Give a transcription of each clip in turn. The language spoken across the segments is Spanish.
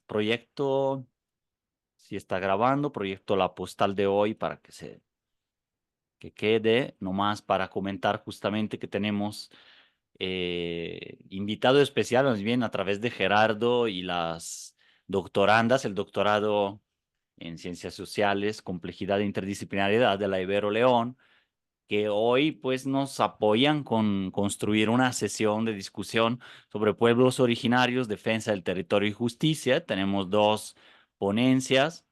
proyecto, si está grabando, proyecto la postal de hoy para que quede, nomás para comentar justamente que tenemos invitado especial, más bien a través de Gerardo y las doctorandas, el doctorado en Ciencias Sociales, Complejidad e Interdisciplinariedad de la Ibero León, que hoy pues nos apoyan con construir una sesión de discusión sobre pueblos originarios, defensa del territorio y justicia. Tenemos dos ponencias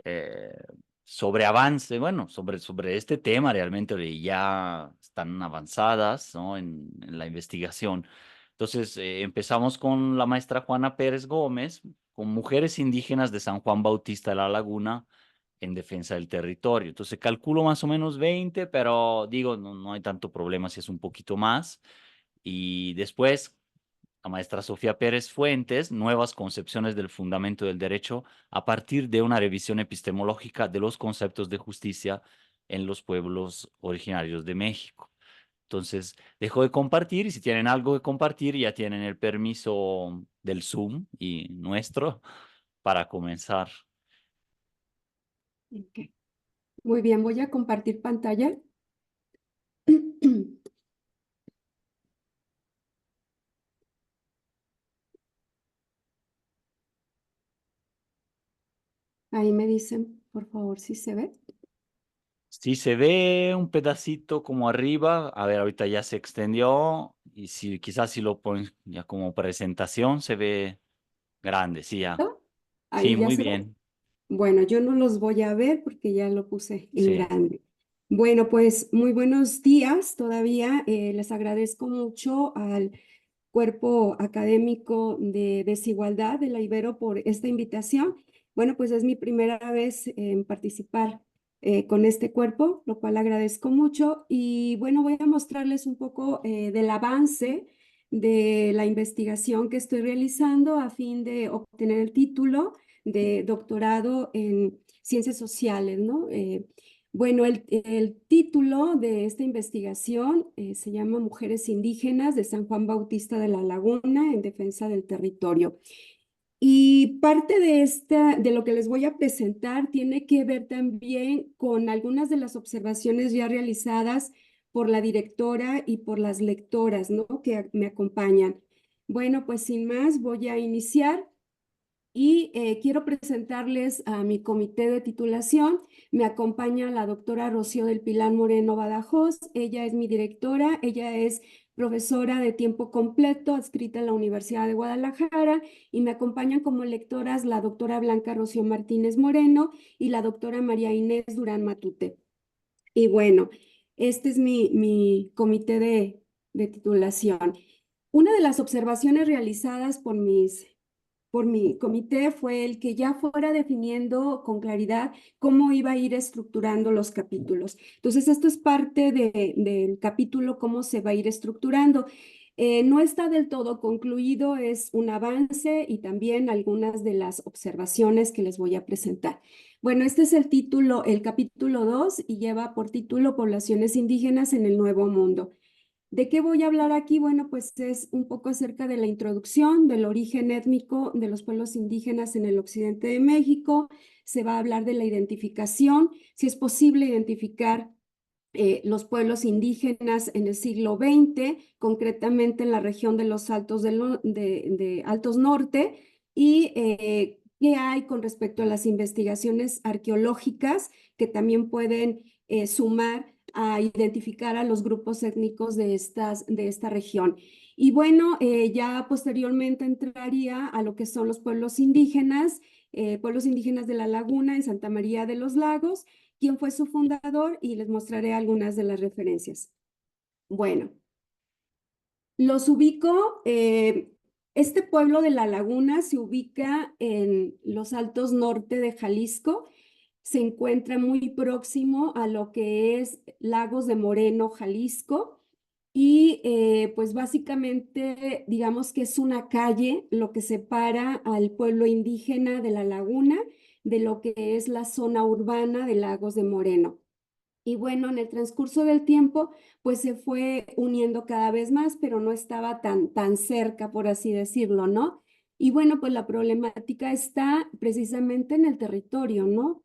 eh, sobre avance, bueno, sobre este tema realmente ya están avanzadas, ¿no? En la investigación. Entonces, empezamos con la maestra Juana Pérez Gómez, con mujeres indígenas de San Juan Bautista de la Laguna en defensa del territorio. Entonces, calculo más o menos 20, pero digo, no hay tanto problema si es un poquito más. Y después, la maestra Sofía Pérez Fuentes, nuevas concepciones del fundamento del derecho a partir de una revisión epistemológica de los conceptos de justicia en los pueblos originarios de México. Entonces, dejo de compartir y si tienen algo que compartir, ya tienen el permiso del Zoom y nuestro para comenzar. Ok. Muy bien, voy a compartir pantalla. Ahí me dicen, por favor, si se ve. Si se ve un pedacito como arriba, a ver, ahorita ya se extendió y si quizás si lo pones ya como presentación se ve grande, sí, ya. ¿No? Sí, Ahí ya muy se ve. bien. Bueno, yo no los voy a ver porque ya lo puse en Sí. grande. Bueno, pues muy buenos días todavía. Les agradezco mucho al cuerpo académico de desigualdad de la Ibero por esta invitación. Bueno, pues es mi primera vez en participar con este cuerpo, lo cual agradezco mucho. Y bueno, voy a mostrarles un poco del avance de la investigación que estoy realizando a fin de obtener el título de doctorado en ciencias sociales, ¿no? Bueno, el título de esta investigación se llama Mujeres Indígenas de San Juan Bautista de la Laguna en defensa del territorio. Y parte de lo que les voy a presentar tiene que ver también con algunas de las observaciones ya realizadas por la directora y por las lectoras, ¿no? Que me acompañan. Bueno, pues sin más, voy a iniciar. Y quiero presentarles a mi comité de titulación. Me acompaña la doctora Rocío del Pilar Moreno Badajoz. Ella es mi directora. Ella es profesora de tiempo completo adscrita a la Universidad de Guadalajara y me acompañan como lectoras la doctora Blanca Rocío Martínez Moreno y la doctora María Inés Durán Matute. Y bueno, este es mi comité de titulación. Una de las observaciones realizadas por mi comité fue el que ya fuera definiendo con claridad cómo iba a ir estructurando los capítulos. Entonces, esto es parte del capítulo, cómo se va a ir estructurando. No está del todo concluido, es un avance y también algunas de las observaciones que les voy a presentar. Bueno, este es el título, el capítulo 2 y lleva por título Poblaciones indígenas en el Nuevo Mundo. ¿De qué voy a hablar aquí? Bueno, pues es un poco acerca de la introducción, del origen étnico de los pueblos indígenas en el occidente de México. Se va a hablar de la identificación, si es posible identificar los pueblos indígenas en el siglo XX, concretamente en la región de los de Altos Norte, y qué hay con respecto a las investigaciones arqueológicas que también pueden sumar a identificar a los grupos étnicos de esta región. Y bueno, ya posteriormente entraría a lo que son los pueblos indígenas de la Laguna en Santa María de los Lagos, quién fue su fundador y les mostraré algunas de las referencias. Bueno, los ubico, este pueblo de La Laguna se ubica en los Altos Norte de Jalisco, se encuentra muy próximo a lo que es Lagos de Moreno, Jalisco, y pues básicamente digamos que es una calle lo que separa al pueblo indígena de La Laguna de lo que es la zona urbana de Lagos de Moreno. Y bueno, en el transcurso del tiempo, pues se fue uniendo cada vez más, pero no estaba tan cerca, por así decirlo, ¿no? Y bueno, pues la problemática está precisamente en el territorio, ¿no?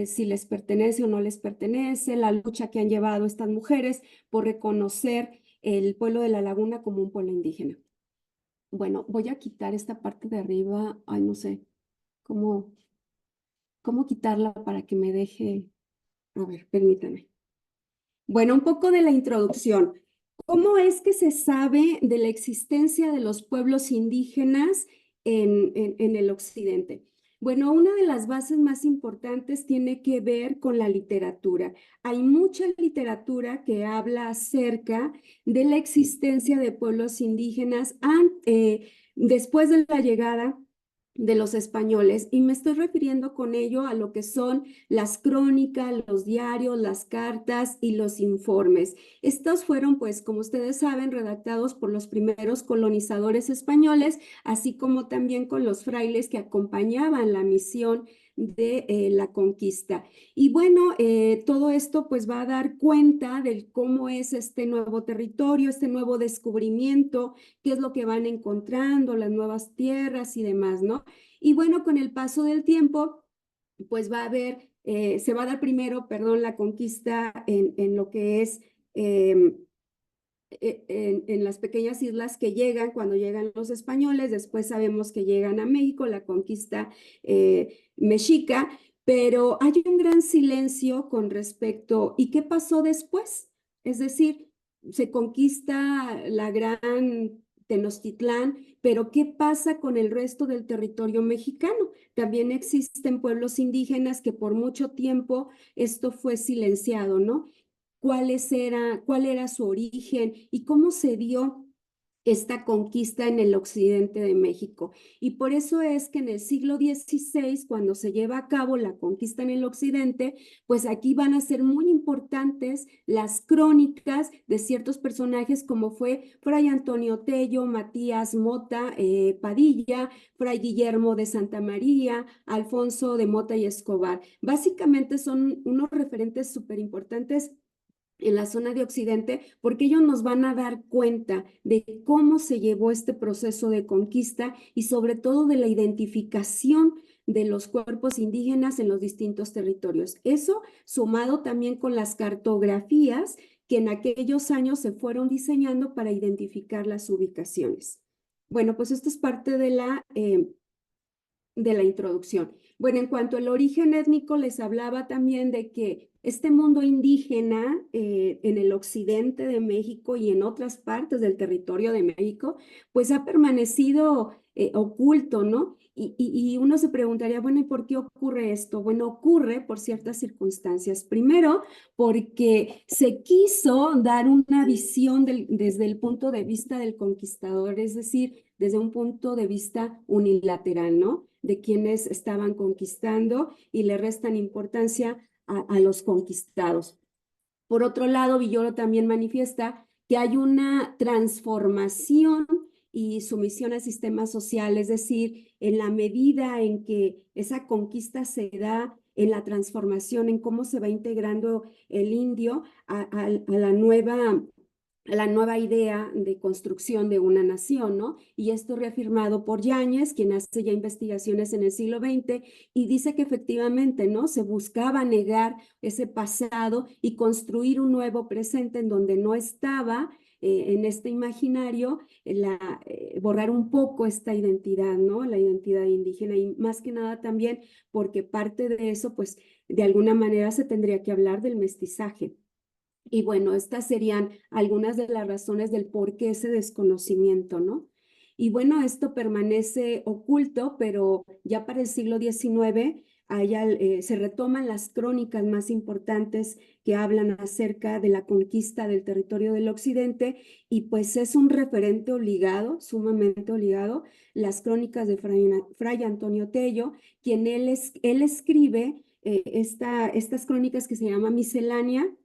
Si les pertenece o no les pertenece, la lucha que han llevado estas mujeres por reconocer el pueblo de la Laguna como un pueblo indígena. Bueno, voy a quitar esta parte de arriba, ay, no sé cómo, cómo quitarla para que me deje, a ver, permítame. Bueno, un poco de la introducción. ¿Cómo es que se sabe de la existencia de los pueblos indígenas en el occidente? Bueno, una de las bases más importantes tiene que ver con la literatura. Hay mucha literatura que habla acerca de la existencia de pueblos indígenas después de la llegada de los españoles, y me estoy refiriendo con ello a lo que son las crónicas, los diarios, las cartas y los informes. Estos fueron, pues, como ustedes saben, redactados por los primeros colonizadores españoles, así como también con los frailes que acompañaban la misión de la conquista. Y bueno, todo esto pues va a dar cuenta de cómo es este nuevo territorio, este nuevo descubrimiento, qué es lo que van encontrando, las nuevas tierras y demás, ¿no? Y bueno, con el paso del tiempo, pues va a haber, se va a dar primero, perdón, la conquista en lo que es en las pequeñas islas que llegan cuando llegan los españoles, después sabemos que llegan a México, la conquista mexica, pero hay un gran silencio con respecto, ¿y qué pasó después? Es decir, se conquista la gran Tenochtitlán, pero ¿qué pasa con el resto del territorio mexicano? También existen pueblos indígenas que por mucho tiempo esto fue silenciado, ¿no? Cuál era su origen y cómo se dio esta conquista en el occidente de México. Y por eso es que en el siglo XVI, cuando se lleva a cabo la conquista en el occidente, pues aquí van a ser muy importantes las crónicas de ciertos personajes como fue Fray Antonio Tello, Matías Mota Padilla, Fray Guillermo de Santa María, Alfonso de Mota y Escobar. Básicamente son unos referentes súper importantes en la zona de Occidente, porque ellos nos van a dar cuenta de cómo se llevó este proceso de conquista y sobre todo de la identificación de los cuerpos indígenas en los distintos territorios. Eso sumado también con las cartografías que en aquellos años se fueron diseñando para identificar las ubicaciones. Bueno, pues esto es parte de la introducción. Bueno, en cuanto al origen étnico, les hablaba también de que este mundo indígena en el occidente de México y en otras partes del territorio de México, pues ha permanecido oculto, ¿no? Y uno se preguntaría, bueno, ¿y por qué ocurre esto? Bueno, ocurre por ciertas circunstancias. Primero, porque se quiso dar una visión desde el punto de vista del conquistador, es decir, desde un punto de vista unilateral, ¿no? De quienes estaban conquistando y le restan importancia a los conquistados. Por otro lado, Villoro también manifiesta que hay una transformación y sumisión al sistema social, es decir, en la medida en que esa conquista se da en la transformación, en cómo se va integrando el indio a la nueva idea de construcción de una nación, ¿no? Y esto reafirmado por Yáñez, quien hace ya investigaciones en el siglo XX y dice que efectivamente, ¿no? Se buscaba negar ese pasado y construir un nuevo presente en donde no estaba en este imaginario, borrar un poco esta identidad, ¿no? La identidad indígena y más que nada también porque parte de eso, pues, de alguna manera se tendría que hablar del mestizaje. Y bueno, estas serían algunas de las razones del por qué ese desconocimiento, ¿no? Y bueno, esto permanece oculto, pero ya para el siglo XIX se retoman las crónicas más importantes que hablan acerca de la conquista del territorio del occidente y pues es un referente obligado, sumamente obligado, las crónicas de Fray Antonio Tello, quien él escribe estas crónicas que se llama Miscelánea.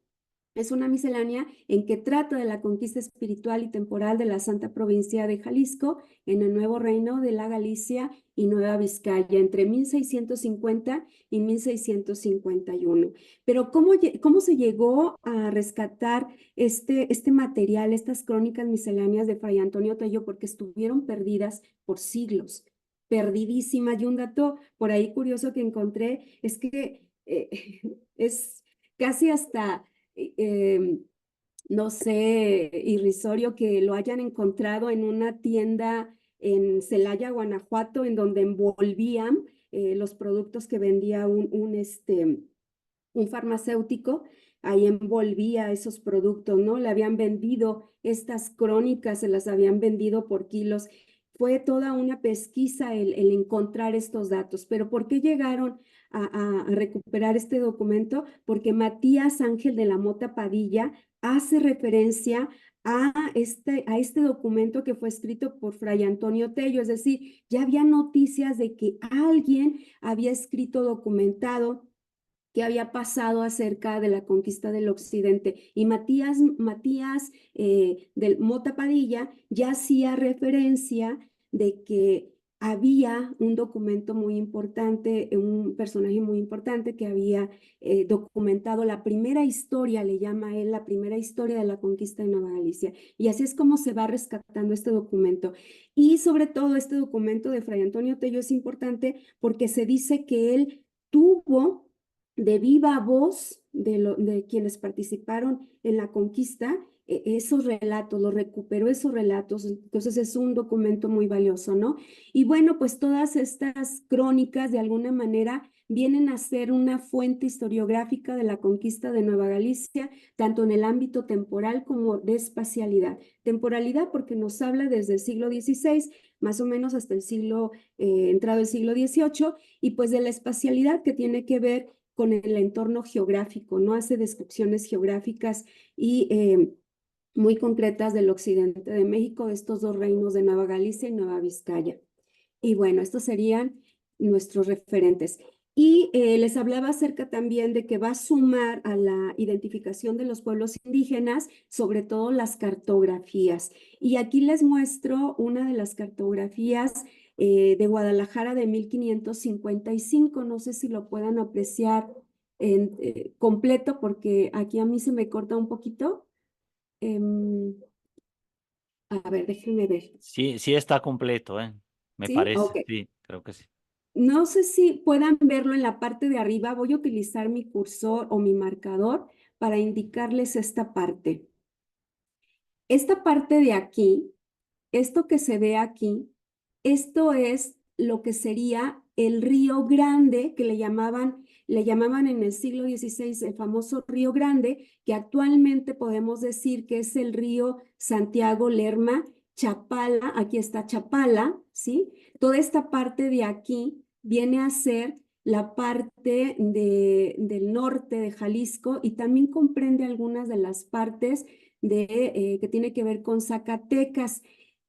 Es una miscelánea en que trata de la conquista espiritual y temporal de la Santa Provincia de Jalisco en el nuevo reino de la Galicia y Nueva Vizcaya entre 1650 y 1651. Pero ¿cómo se llegó a rescatar este material, estas crónicas misceláneas de Fray Antonio Tello? Porque estuvieron perdidas por siglos. perdidísima. Y un dato por ahí curioso que encontré es que es casi hasta, no sé, irrisorio que lo hayan encontrado en una tienda en Celaya, Guanajuato, en donde envolvían los productos que vendía un farmacéutico. Ahí envolvía esos productos, ¿no? Le habían vendido estas crónicas, se las habían vendido por kilos. Fue toda una pesquisa el encontrar estos datos. Pero ¿por qué llegaron a recuperar este documento? Porque Matías Ángel de la Mota Padilla hace referencia a este documento que fue escrito por Fray Antonio Tello. Es decir, ya había noticias de que alguien había escrito, documentado qué había pasado acerca de la conquista del occidente. Y Matías del Mota Padilla ya hacía referencia de que había un documento muy importante, un personaje muy importante que había documentado la primera historia, le llama él la primera historia de la conquista de Nueva Galicia. Y así es como se va rescatando este documento. Y sobre todo este documento de Fray Antonio Tello es importante porque se dice que él tuvo de viva voz de quienes participaron en la conquista, esos relatos, los recuperó esos relatos. Entonces es un documento muy valioso, ¿no? Y bueno, pues todas estas crónicas de alguna manera vienen a ser una fuente historiográfica de la conquista de Nueva Galicia, tanto en el ámbito temporal como de espacialidad. Temporalidad porque nos habla desde el siglo XVI, más o menos hasta el siglo, entrado el siglo XVIII, y pues de la espacialidad que tiene que ver con el entorno geográfico, ¿no? Hace descripciones geográficas y muy concretas del occidente de México, de estos dos reinos de Nueva Galicia y Nueva Vizcaya. Y bueno, estos serían nuestros referentes. Y les hablaba acerca también de que va a sumar a la identificación de los pueblos indígenas, sobre todo las cartografías. Y aquí les muestro una de las cartografías de Guadalajara de 1555. No sé si lo puedan apreciar completo, porque aquí a mí se me corta un poquito. A ver, déjenme ver. Sí, sí está completo, ¿eh? Me ¿Sí? parece, Ok. sí, creo que sí. No sé si puedan verlo en la parte de arriba. Voy a utilizar mi cursor o mi marcador para indicarles esta parte. Esta parte de aquí, esto que se ve aquí, esto es lo que sería el Río Grande, que le llamaban en el siglo XVI el famoso Río Grande, que actualmente podemos decir que es el río Santiago Lerma Chapala. Aquí está Chapala, ¿sí? Toda esta parte de aquí viene a ser la parte del norte de Jalisco, y también comprende algunas de las partes que tiene que ver con Zacatecas.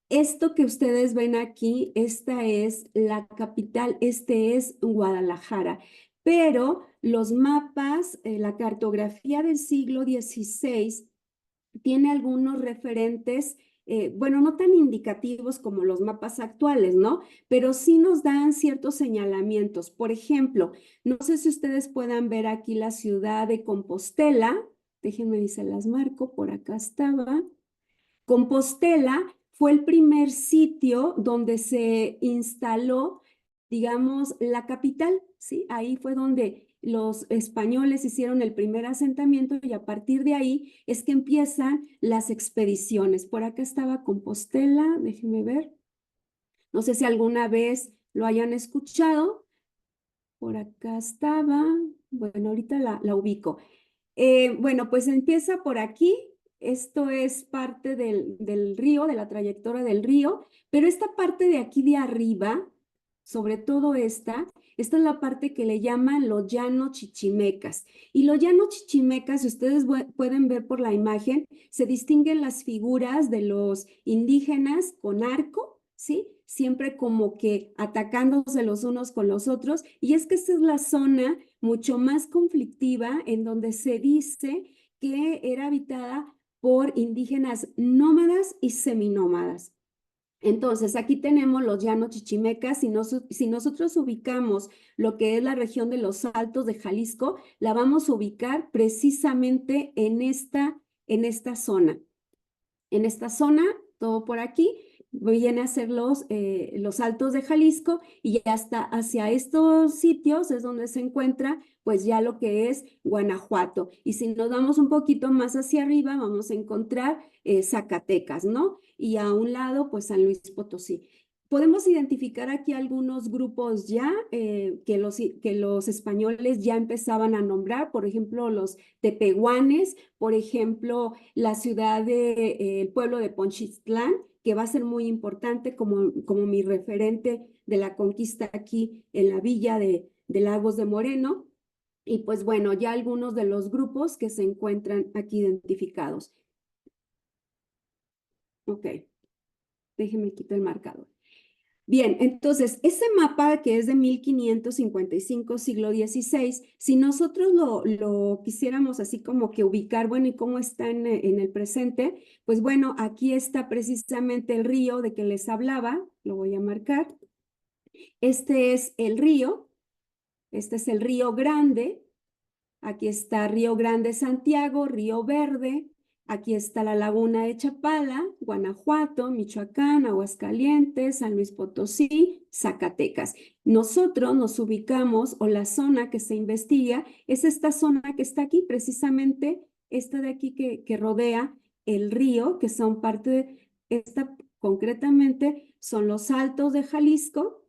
Esto que ustedes ven aquí, esta es la capital, este es Guadalajara. Pero los mapas, la cartografía del siglo XVI tiene algunos referentes, bueno, no tan indicativos como los mapas actuales, ¿no? Pero sí nos dan ciertos señalamientos. Por ejemplo, no sé si ustedes puedan ver aquí la ciudad de Compostela. Déjenme se las marco, por acá estaba. Compostela fue el primer sitio donde se instaló, digamos, la capital, ¿sí? Ahí fue donde los españoles hicieron el primer asentamiento, y a partir de ahí es que empiezan las expediciones. Por acá estaba Compostela, déjenme ver. No sé si alguna vez lo hayan escuchado. Por acá estaba. Bueno, ahorita la ubico. Bueno, pues empieza por aquí. Esto es parte del río, de la trayectoria del río, pero esta parte de aquí de arriba, sobre todo esta es la parte que le llaman los llanos chichimecas. Y los llanos chichimecas, si ustedes pueden ver por la imagen, se distinguen las figuras de los indígenas con arco, ¿sí? Siempre como que atacándose los unos con los otros. Y es que esta es la zona mucho más conflictiva, en donde se dice que era habitada por indígenas nómadas y seminómadas. Entonces, aquí tenemos los llanos chichimecas. Si nosotros ubicamos lo que es la región de los Altos de Jalisco, la vamos a ubicar precisamente en esta zona. En esta zona, todo por aquí, viene a ser los Altos de Jalisco, y hasta hacia estos sitios es donde se encuentra pues ya lo que es Guanajuato. Y si nos vamos un poquito más hacia arriba, vamos a encontrar Zacatecas, ¿no? Y a un lado pues San Luis Potosí. Podemos identificar aquí algunos grupos ya que los españoles ya empezaban a nombrar, por ejemplo, los tepehuanes, por ejemplo, la ciudad el pueblo de Ponchitlán, que va a ser muy importante como mi referente de la conquista aquí en la villa de Lagos de Moreno. Y pues bueno, ya algunos de los grupos que se encuentran aquí identificados. Ok, déjeme quitar el marcador. Bien, entonces, ese mapa que es de 1555, siglo XVI, si nosotros lo quisiéramos así como que ubicar, bueno, ¿y cómo está en el presente? Pues bueno, aquí está precisamente el río de que les hablaba, lo voy a marcar. Este es el río, este es el Río Grande, aquí está Río Grande Santiago, Río Verde, aquí está la Laguna de Chapala, Guanajuato, Michoacán, Aguascalientes, San Luis Potosí, Zacatecas. Nosotros nos ubicamos, o la zona que se investiga, es esta zona que está aquí, precisamente esta de aquí que rodea el río, que son parte de esta, concretamente, son los Altos de Jalisco,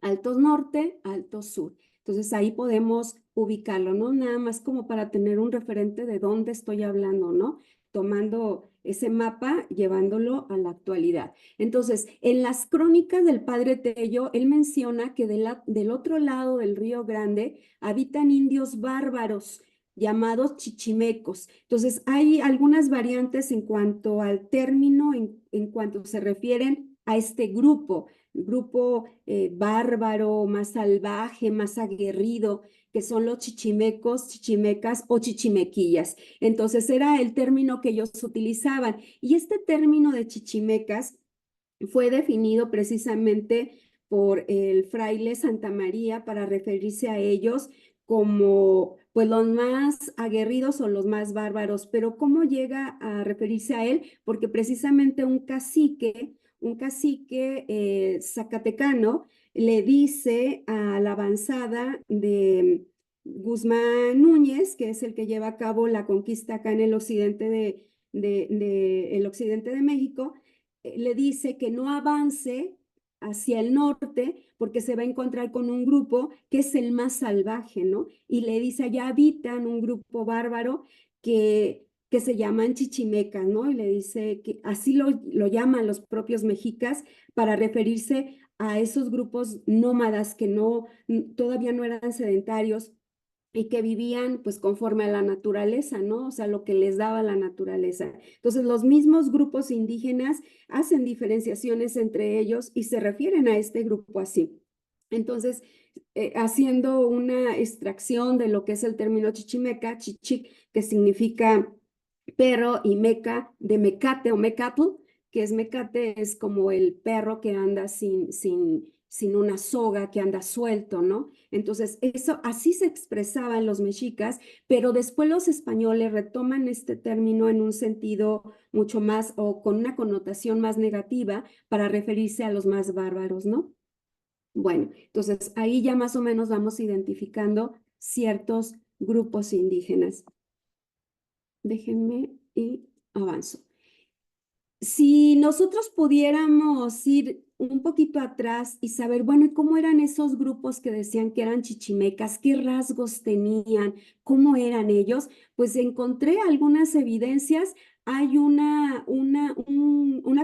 Altos Norte, Altos Sur. Entonces ahí podemos ubicarlo, ¿no? Nada más como para tener un referente de dónde estoy hablando, ¿no? Tomando ese mapa, llevándolo a la actualidad. Entonces, en las crónicas del padre Tello, él menciona que del otro lado del Río Grande habitan indios bárbaros llamados chichimecos. Entonces, hay algunas variantes en cuanto al término, en cuanto se refieren a este grupo bárbaro, más salvaje, más aguerrido, que son los chichimecos, chichimecas o chichimequillas. Entonces era el término que ellos utilizaban. Y este término de chichimecas fue definido precisamente por el fraile Santa María para referirse a ellos como pues los más aguerridos o los más bárbaros. Pero ¿cómo llega a referirse a él? Porque precisamente un cacique zacatecano le dice a la avanzada de Guzmán Núñez, que es el que lleva a cabo la conquista acá en el occidente el occidente de México, le dice que no avance hacia el norte porque se va a encontrar con un grupo que es el más salvaje, ¿no? Y le dice, allá habitan un grupo bárbaro que se llaman chichimecas, ¿no? Y le dice que así lo llaman los propios mexicas para referirse a esos grupos nómadas que todavía no eran sedentarios y que vivían pues conforme a la naturaleza, ¿no? O sea, lo que les daba la naturaleza. Entonces, los mismos grupos indígenas hacen diferenciaciones entre ellos y se refieren a este grupo así. Entonces, haciendo una extracción de lo que es el término chichimeca, chichic, que significa perro, y meca, de mecate o mecatl, que es mecate, es como el perro que anda sin una soga, que anda suelto, ¿no? Entonces, eso así se expresaba en los mexicas, pero después los españoles retoman este término en un sentido mucho más o con una connotación más negativa para referirse a los más bárbaros, ¿no? Bueno, entonces ahí ya más o menos vamos identificando ciertos grupos indígenas. Déjenme y avanzo. Si nosotros pudiéramos ir un poquito atrás y saber, bueno, ¿y cómo eran esos grupos que decían que eran chichimecas? ¿Qué rasgos tenían? ¿Cómo eran ellos? Pues encontré algunas evidencias. Hay una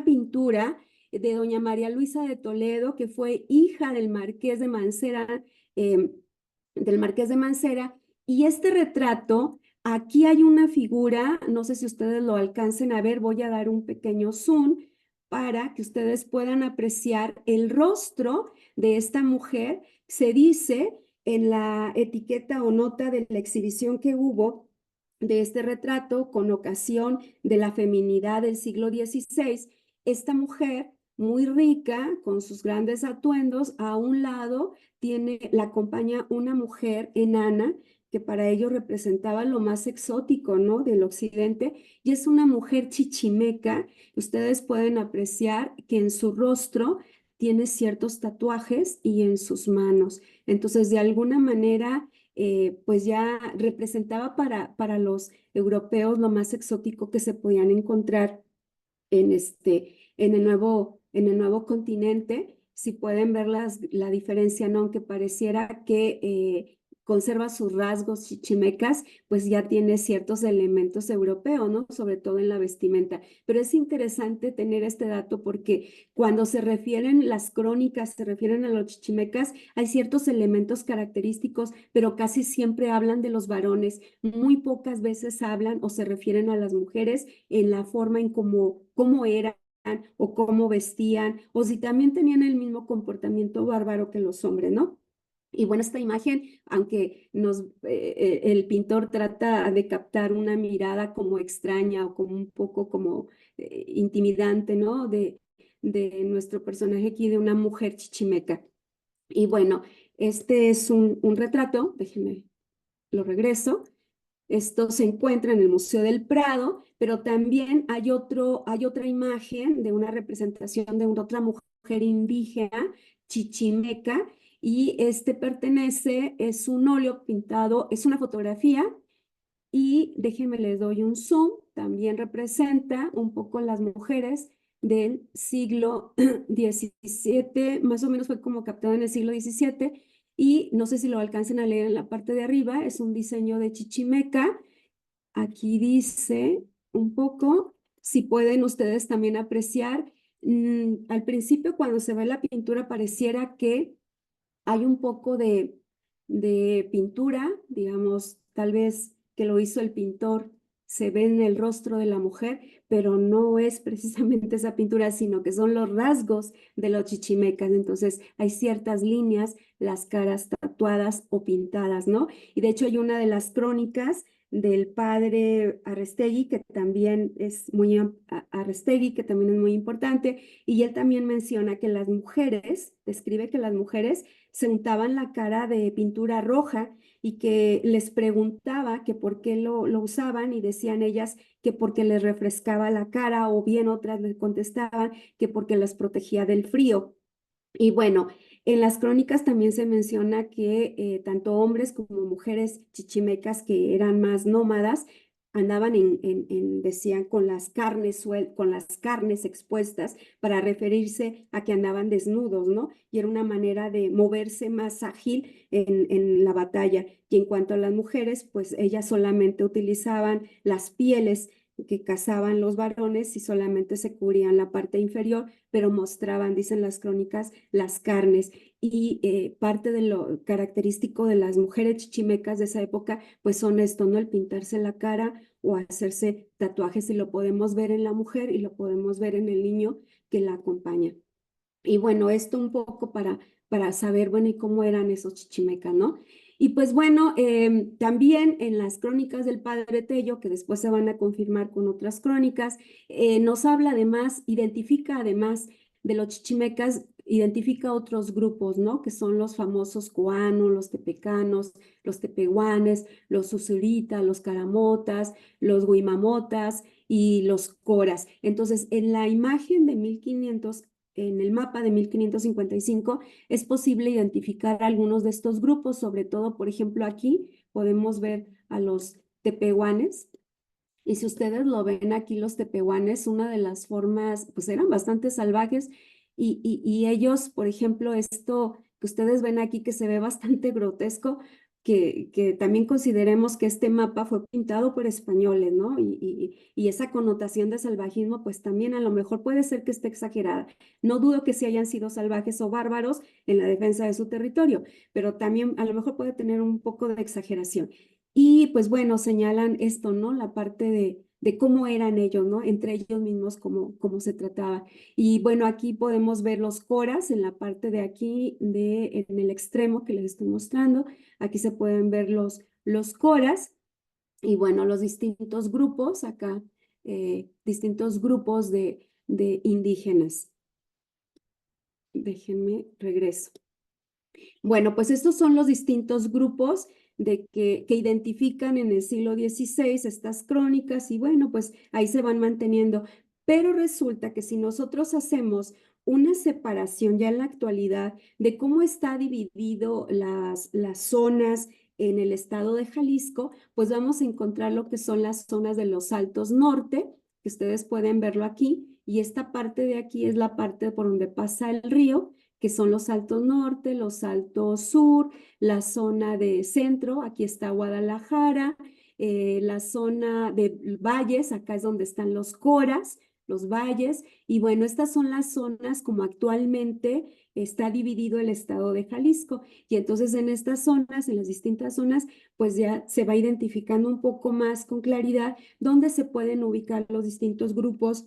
pintura de doña María Luisa de Toledo, que fue hija del Marqués de Mancera, y este retrato. Aquí hay una figura, no sé si ustedes lo alcancen a ver, voy a dar un pequeño zoom para que ustedes puedan apreciar el rostro de esta mujer. Se dice en la etiqueta o nota de la exhibición que hubo de este retrato con ocasión de la feminidad del siglo XVI, esta mujer muy rica, con sus grandes atuendos. A un lado la acompaña una mujer enana, que para ellos representaba lo más exótico, ¿no? Del occidente, y es una mujer chichimeca. Ustedes pueden apreciar que en su rostro tiene ciertos tatuajes y en sus manos. Entonces, de alguna manera, pues ya representaba para los europeos lo más exótico que se podían encontrar en el nuevo continente. Si pueden ver la diferencia, ¿no? Aunque pareciera que conserva sus rasgos chichimecas, pues ya tiene ciertos elementos europeos, ¿no? Sobre todo en la vestimenta. Pero es interesante tener este dato porque cuando se refieren las crónicas, se refieren a los chichimecas, hay ciertos elementos característicos, pero casi siempre hablan de los varones. Muy pocas veces hablan o se refieren a las mujeres en la forma en cómo eran o cómo vestían, o si también tenían el mismo comportamiento bárbaro que los hombres, ¿no? Y bueno, esta imagen, aunque el pintor trata de captar una mirada como extraña o como un poco como intimidante, ¿no? De nuestro personaje aquí, de una mujer chichimeca. Y bueno, este es un retrato, déjenme, lo regreso. Esto se encuentra en el Museo del Prado, pero también hay otra imagen de una representación de otra mujer indígena, chichimeca, y este pertenece, es un óleo pintado, es una fotografía, y déjenme les doy un zoom, también representa un poco las mujeres del siglo XVII, más o menos fue como captado en el siglo XVII, y no sé si lo alcancen a leer en la parte de arriba, es un diseño de chichimeca. Aquí dice un poco, si pueden ustedes también apreciar, al principio cuando se ve la pintura pareciera que hay un poco de pintura, digamos, tal vez que lo hizo el pintor, se ve en el rostro de la mujer, pero no es precisamente esa pintura, sino que son los rasgos de los chichimecas. Entonces hay ciertas líneas, las caras tatuadas o pintadas, ¿no? Y de hecho hay una de las crónicas del padre Arestegui, que también es muy, Arestegui, que también es muy importante, y él también menciona que las mujeres, describe que las mujeres se untaban la cara de pintura roja y que les preguntaba que por qué lo usaban, y decían ellas que porque les refrescaba la cara, o bien otras les contestaban que porque las protegía del frío. Y bueno, en las crónicas también se menciona que tanto hombres como mujeres chichimecas que eran más nómadas andaban decían, con las carnes expuestas, para referirse a que andaban desnudos, ¿no? Y era una manera de moverse más ágil en la batalla. Y en cuanto a las mujeres, pues ellas solamente utilizaban las pieles que cazaban los varones y solamente se cubrían la parte inferior, pero mostraban, dicen las crónicas, las carnes. Y parte de lo característico de las mujeres chichimecas de esa época, pues son esto, ¿no? El pintarse la cara o hacerse tatuajes, y lo podemos ver en la mujer y lo podemos ver en el niño que la acompaña. Y bueno, esto un poco para saber, bueno, y cómo eran esos chichimecas, ¿no? Y pues bueno, también en las crónicas del padre Tello, que después se van a confirmar con otras crónicas, nos habla además, identifica además de los chichimecas, identifica otros grupos, ¿no? Que son los famosos coanos, los tepecanos, los tepehuanes, los usuritas, los caramotas, los huimamotas y los coras. Entonces, en la imagen de 1500, en el mapa de 1555, es posible identificar algunos de estos grupos, sobre todo, por ejemplo, aquí podemos ver a los tepehuanes. Y si ustedes lo ven aquí, los tepehuanes, una de las formas, pues eran bastante salvajes, y ellos, por ejemplo, esto que ustedes ven aquí, que se ve bastante grotesco, que también consideremos que este mapa fue pintado por españoles, ¿no? Y esa connotación de salvajismo, pues también a lo mejor puede ser que esté exagerada. No dudo que sí hayan sido salvajes o bárbaros en la defensa de su territorio, pero también a lo mejor puede tener un poco de exageración. Y pues bueno, señalan esto, ¿no? La parte de cómo eran ellos, ¿no? Entre ellos mismos, cómo se trataba. Y bueno, aquí podemos ver los coras en la parte de aquí, en el extremo que les estoy mostrando. Aquí se pueden ver los coras y bueno, los distintos grupos acá, distintos grupos de indígenas. déjenme regreso. Bueno, pues estos son los distintos grupos que identifican en el siglo XVI estas crónicas y bueno, pues ahí se van manteniendo. Pero resulta que si nosotros hacemos una separación ya en la actualidad de cómo está dividido las zonas en el estado de Jalisco, pues vamos a encontrar lo que son las zonas de los Altos Norte, que ustedes pueden verlo aquí, y esta parte de aquí es la parte por donde pasa el río, que son los Altos Norte, los Altos Sur, la zona de centro, aquí está Guadalajara, la zona de valles, acá es donde están los coras, los valles, y bueno, estas son las zonas como actualmente está dividido el estado de Jalisco. Y entonces en estas zonas, en las distintas zonas, pues ya se va identificando un poco más con claridad dónde se pueden ubicar los distintos grupos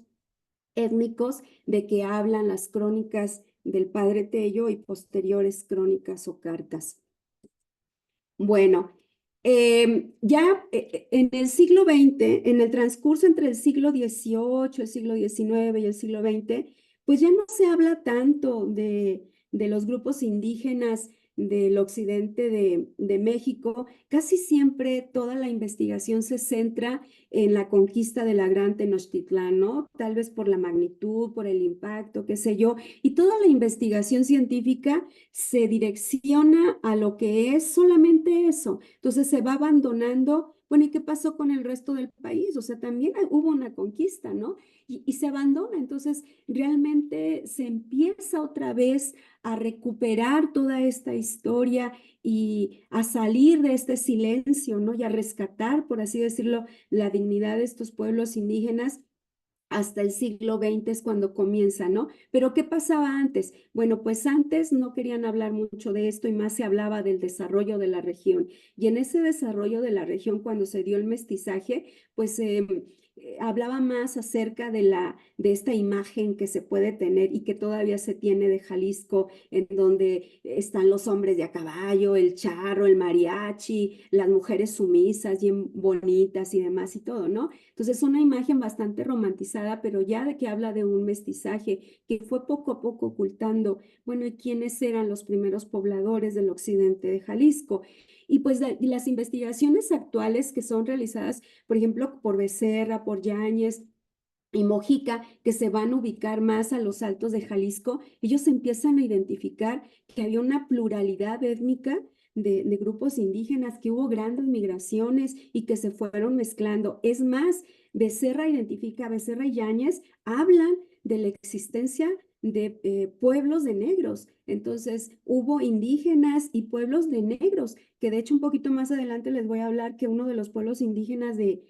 étnicos de que hablan las crónicas del padre Tello y posteriores crónicas o cartas. Bueno, ya en el siglo XX, en el transcurso entre el siglo XVIII, el siglo XIX y el siglo XX, pues ya no se habla tanto de los grupos indígenas del occidente de México. Casi siempre toda la investigación se centra en la conquista de la Gran Tenochtitlán, ¿no? Tal vez por la magnitud, por el impacto, qué sé yo. Y toda la investigación científica se direcciona a lo que es solamente eso. Entonces se va abandonando. Bueno, ¿y qué pasó con el resto del país? O sea, también hubo una conquista, ¿no? Y se abandona. Entonces, realmente se empieza otra vez a recuperar toda esta historia y a salir de este silencio, ¿no? Y a rescatar, por así decirlo, la dignidad de estos pueblos indígenas hasta el siglo XX es cuando comienza, ¿no? Pero ¿qué pasaba antes? Bueno, pues antes no querían hablar mucho de esto y más se hablaba del desarrollo de la región. Y en ese desarrollo de la región, cuando se dio el mestizaje, pues hablaba más acerca de esta imagen que se puede tener y que todavía se tiene de Jalisco, en donde están los hombres de a caballo, el charro, el mariachi, las mujeres sumisas, bien bonitas y demás y todo, ¿no? Entonces es una imagen bastante romantizada, pero ya de que habla de un mestizaje que fue poco a poco ocultando, bueno, ¿y quiénes eran los primeros pobladores del occidente de Jalisco? Y pues las investigaciones actuales que son realizadas, por ejemplo, por Becerra, por Yáñez, y Mojica, que se van a ubicar más a los altos de Jalisco, ellos empiezan a identificar que había una pluralidad étnica de grupos indígenas, que hubo grandes migraciones y que se fueron mezclando. Es más, Becerra y Yáñez hablan de la existencia de pueblos de negros. Entonces, hubo indígenas y pueblos de negros, que de hecho un poquito más adelante les voy a hablar que uno de los pueblos indígenas de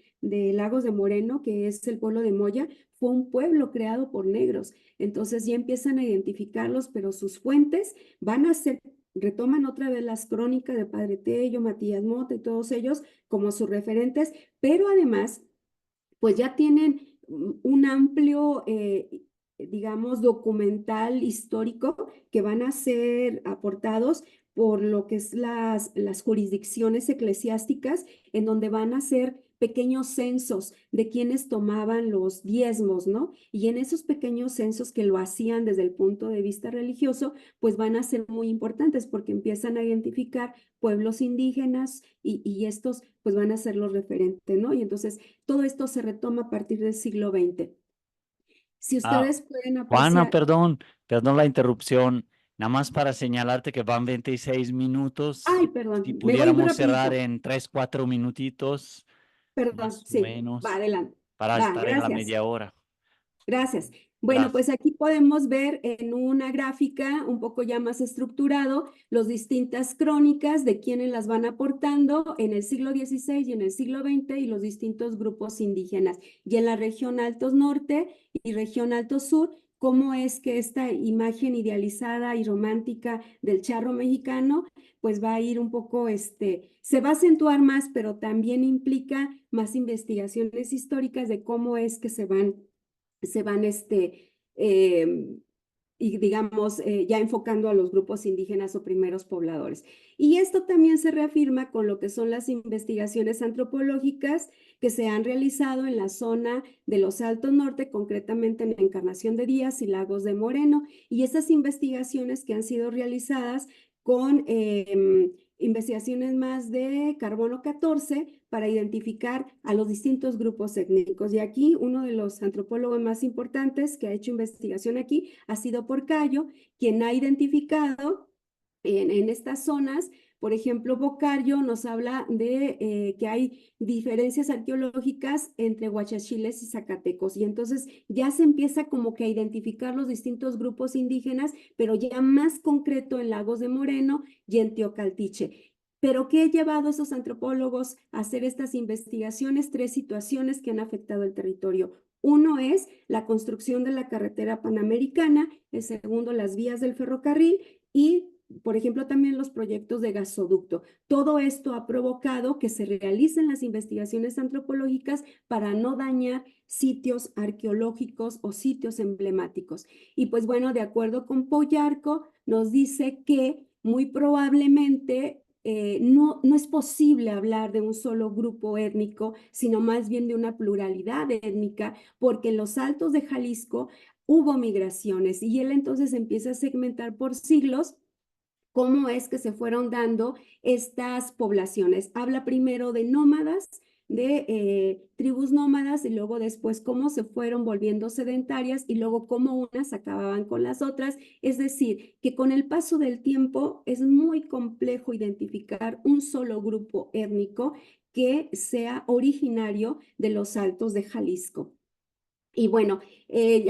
Lagos de Moreno, que es el pueblo de Moya, fue un pueblo creado por negros. Entonces ya empiezan a identificarlos, pero sus fuentes van a ser, retoman otra vez las crónicas de Padre Tello, Matías Mota y todos ellos como sus referentes, pero además, pues ya tienen un amplio, digamos, documental histórico que van a ser aportados por lo que es las jurisdicciones eclesiásticas, en donde van a ser pequeños censos de quienes tomaban los diezmos, ¿no? Y en esos pequeños censos que lo hacían desde el punto de vista religioso, pues van a ser muy importantes porque empiezan a identificar pueblos indígenas y estos pues van a ser los referentes, ¿no? Y entonces todo esto se retoma a partir del siglo XX. Si Ah, ustedes pueden Juana, apreciar, perdón la interrupción. Nada más para señalarte que van 26 minutos. ay, perdón, Si me voy muy pudiéramos cerrar rapidito, en 3, 4 minutitos, perdón, más o sí, va menos, adelante, para va, estar en la gracias. media hora. Gracias. Bueno, Gracias. pues aquí podemos ver en una gráfica un poco ya más estructurado las distintas crónicas de quienes las van aportando en el siglo XVI y en el siglo XX y los distintos grupos indígenas. Y en la región Altos Norte y región Alto Sur, cómo es que esta imagen idealizada y romántica del charro mexicano, pues va a ir un poco, se va a acentuar más, pero también implica más investigaciones históricas de cómo es que se van y digamos, ya enfocando a los grupos indígenas o primeros pobladores. Y esto también se reafirma con lo que son las investigaciones antropológicas que se han realizado en la zona de los Altos Norte, concretamente en Encarnación de Díaz y Lagos de Moreno, y estas investigaciones que han sido realizadas con investigaciones más de carbono 14 para identificar a los distintos grupos étnicos. Y aquí uno de los antropólogos más importantes que ha hecho investigación aquí ha sido Porcayo, quien ha identificado en estas zonas. Por ejemplo, Bocario nos habla de que hay diferencias arqueológicas entre huachachiles y zacatecos, y entonces ya se empieza como que a identificar los distintos grupos indígenas, pero ya más concreto en Lagos de Moreno y en Teocaltiche. ¿Pero qué ha llevado a esos antropólogos a hacer estas investigaciones? Tres situaciones que han afectado el territorio. Uno es la construcción de la carretera panamericana, el segundo, las vías del ferrocarril y, por ejemplo, también los proyectos de gasoducto. Todo esto ha provocado que se realicen las investigaciones antropológicas para no dañar sitios arqueológicos o sitios emblemáticos. Y pues bueno, de acuerdo con Pollarco, nos dice que muy probablemente no es posible hablar de un solo grupo étnico, sino más bien de una pluralidad étnica, porque en los Altos de Jalisco hubo migraciones y él entonces empieza a segmentar por siglos cómo es que se fueron dando estas poblaciones. Habla primero de nómadas, de tribus nómadas, y luego después cómo se fueron volviendo sedentarias y luego cómo unas acababan con las otras. Es decir, que con el paso del tiempo es muy complejo identificar un solo grupo étnico que sea originario de los Altos de Jalisco. Y bueno,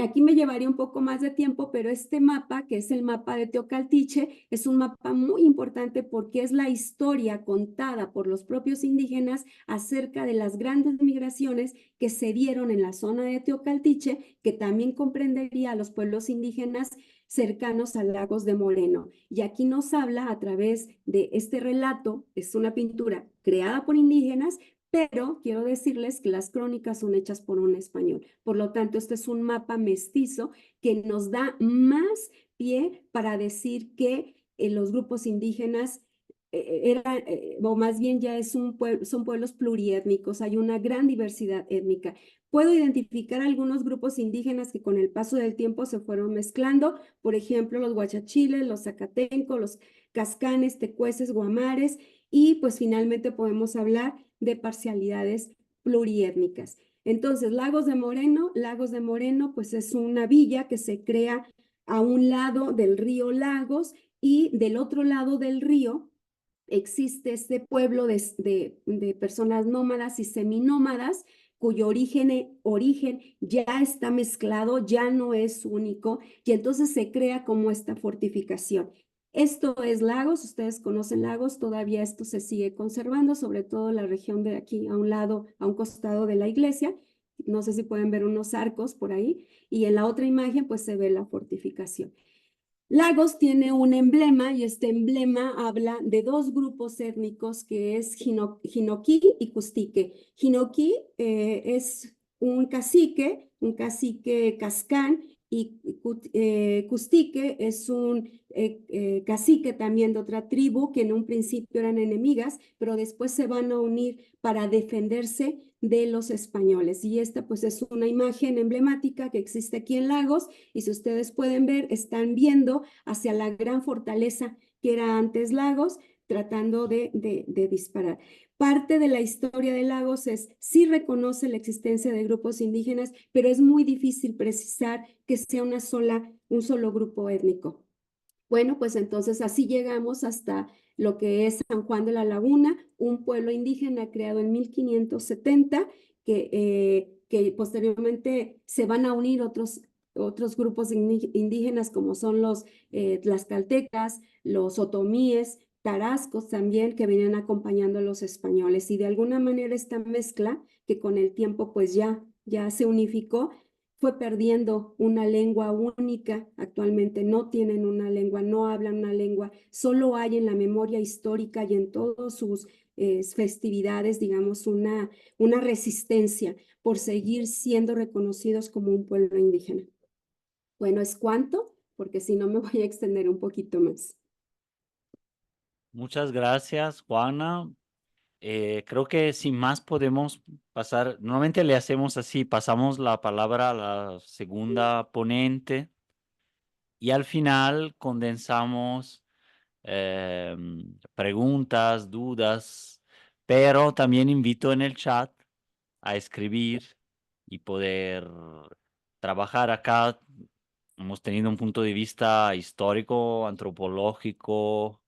aquí me llevaría un poco más de tiempo, pero este mapa, que es el mapa de Teocaltiche, es un mapa muy importante porque es la historia contada por los propios indígenas acerca de las grandes migraciones que se dieron en la zona de Teocaltiche, que también comprendería a los pueblos indígenas cercanos a Lagos de Moreno. Y aquí nos habla a través de este relato, es una pintura creada por indígenas, pero quiero decirles que las crónicas son hechas por un español. Por lo tanto, este es un mapa mestizo que nos da más pie para decir que los grupos indígenas o más bien ya son pueblos pluriétnicos, hay una gran diversidad étnica. Puedo identificar algunos grupos indígenas que con el paso del tiempo se fueron mezclando, por ejemplo, los huachachiles, los zacatencos, los cascanes, tecueces, guamares, y pues finalmente podemos hablar de parcialidades pluriétnicas. Entonces, Lagos de Moreno, pues es una villa que se crea a un lado del río Lagos, y del otro lado del río existe este pueblo de personas nómadas y seminómadas cuyo origen ya está mezclado, ya no es único, y entonces se crea como esta fortificación. Esto es Lagos, ustedes conocen Lagos, todavía esto se sigue conservando, sobre todo en la región de aquí, a un lado, a un costado de la iglesia. No sé si pueden ver unos arcos por ahí, y en la otra imagen pues se ve la fortificación. Lagos tiene un emblema, y este emblema habla de dos grupos étnicos que es Jinoquí y Custique. Jinoquí es un cacique cascán, y Custique es un cacique también de otra tribu que en un principio eran enemigas, pero después se van a unir para defenderse de los españoles. Y esta pues es una imagen emblemática que existe aquí en Lagos, y si ustedes pueden ver, están viendo hacia la gran fortaleza que era antes Lagos, tratando de disparar. Parte de la historia de Lagos sí reconoce la existencia de grupos indígenas, pero es muy difícil precisar que sea un solo grupo étnico. Bueno, pues entonces así llegamos hasta lo que es San Juan de la Laguna, un pueblo indígena creado en 1570, que posteriormente se van a unir otros grupos indígenas como son los tlaxcaltecas, los otomíes, tarascos también, que venían acompañando a los españoles. Y de alguna manera esta mezcla, que con el tiempo pues ya se unificó, fue perdiendo una lengua única. Actualmente no tienen una lengua, no hablan una lengua, solo hay en la memoria histórica y en todas sus festividades, digamos, una resistencia por seguir siendo reconocidos como un pueblo indígena. Bueno, ¿es cuánto? porque si no me voy a extender un poquito más. Muchas gracias, Juana. Creo que sin más podemos pasar. Normalmente le hacemos así, pasamos la palabra a la segunda ponente y al final condensamos preguntas, dudas, pero también invito en el chat a escribir y poder trabajar acá. Hemos tenido un punto de vista histórico, antropológico,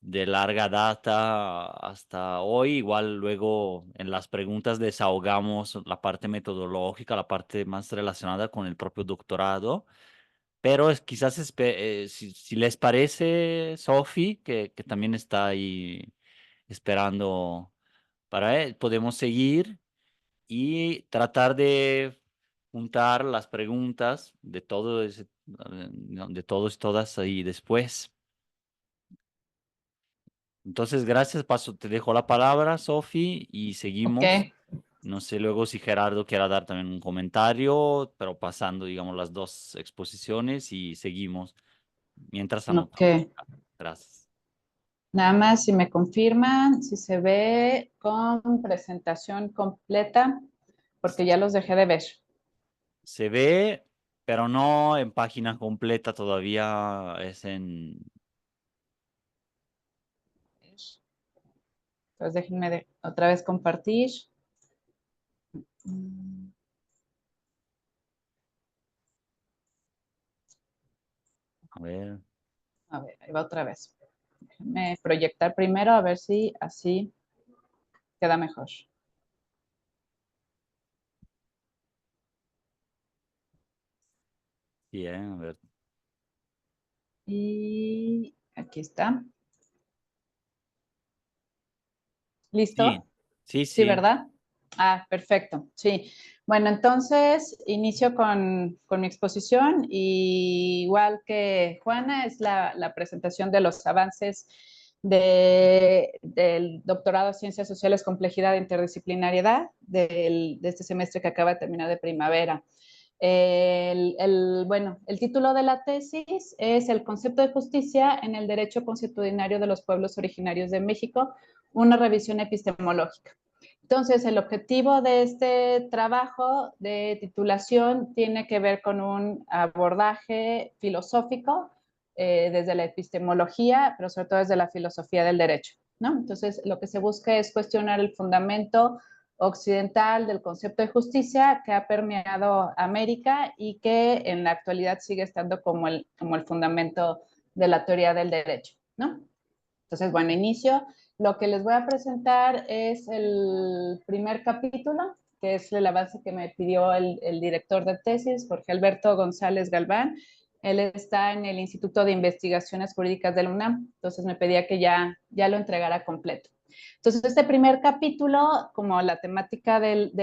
de larga data hasta hoy. Igual luego en las preguntas desahogamos la parte metodológica, la parte más relacionada con el propio doctorado. Pero quizás si les parece, Sophie, que también está ahí esperando para él, podemos seguir y tratar de juntar las preguntas de todo de todos y todas ahí después. Entonces, gracias, paso, te dejo la palabra, Sofi, y Ok, seguimos. No sé luego si Gerardo quiera dar también un comentario, pero pasando, digamos, las dos exposiciones y seguimos mientras ok. anotamos. Gracias. Nada más si me confirman, si se ve con presentación completa, porque ya los dejé de ver. Se ve, pero no en página completa todavía, es en... Entonces déjenme otra vez compartir. A ver, A ver, ahí va otra vez. Déjenme proyectar primero a ver si así queda mejor. bien, a ver. Y aquí está. Sí, ¿Listo? sí, Sí, sí. ¿verdad? Ah, perfecto. Sí. Bueno, entonces inicio con mi exposición y igual que Juana, es la presentación de los avances del doctorado en Ciencias Sociales, Complejidad e Interdisciplinariedad de este semestre que acaba de terminar de primavera. Bueno, el título de la tesis es El concepto de justicia en el derecho consuetudinario de los pueblos originarios de México, una revisión epistemológica. Entonces, el objetivo de este trabajo de titulación tiene que ver con un abordaje filosófico desde la epistemología, pero sobre todo desde la filosofía del derecho, ¿no? Entonces, lo que se busca es cuestionar el fundamento occidental del concepto de justicia que ha permeado América y que en la actualidad sigue estando como el fundamento de la teoría del derecho, ¿no? Entonces, bueno, inicio. Lo que les voy a presentar es el primer capítulo, que es el avance que me pidió el director de tesis, Jorge Alberto González Galván. Él está en el Instituto de Investigaciones Jurídicas de la UNAM, entonces me pedía que ya lo entregara completo. Entonces, este primer capítulo, como la temática de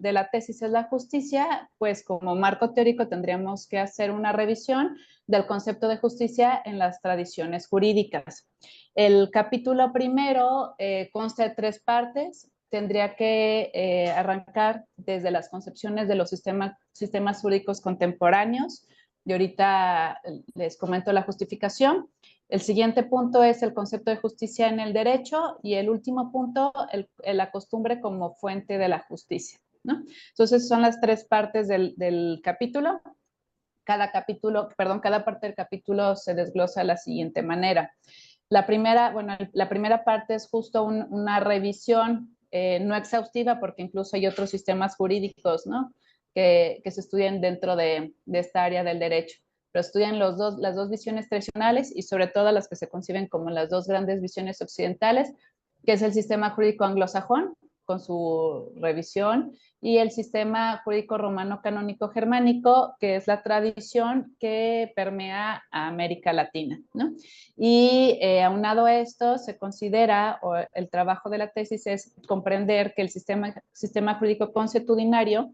la tesis es la justicia, pues como marco teórico tendríamos que hacer una revisión del concepto de justicia en las tradiciones jurídicas. El capítulo primero consta de 3 partes. Tendría que arrancar desde las concepciones de los sistemas jurídicos contemporáneos. Y ahorita les comento la justificación. El siguiente punto es el concepto de justicia en el derecho y el último punto, la costumbre como fuente de la justicia, ¿no? Entonces son las 3 partes del capítulo. Cada parte del capítulo se desglosa de la siguiente manera. La primera parte es justo una revisión no exhaustiva, porque incluso hay otros sistemas jurídicos, ¿no? que se estudian dentro de esta área del derecho, pero estudian las dos visiones tradicionales y sobre todo las que se conciben como las dos grandes visiones occidentales, que es el sistema jurídico anglosajón, con su revisión, y el sistema jurídico romano canónico germánico, que es la tradición que permea a América Latina, ¿no? Y aunado a esto, se considera, o el trabajo de la tesis es comprender que el sistema jurídico consuetudinario,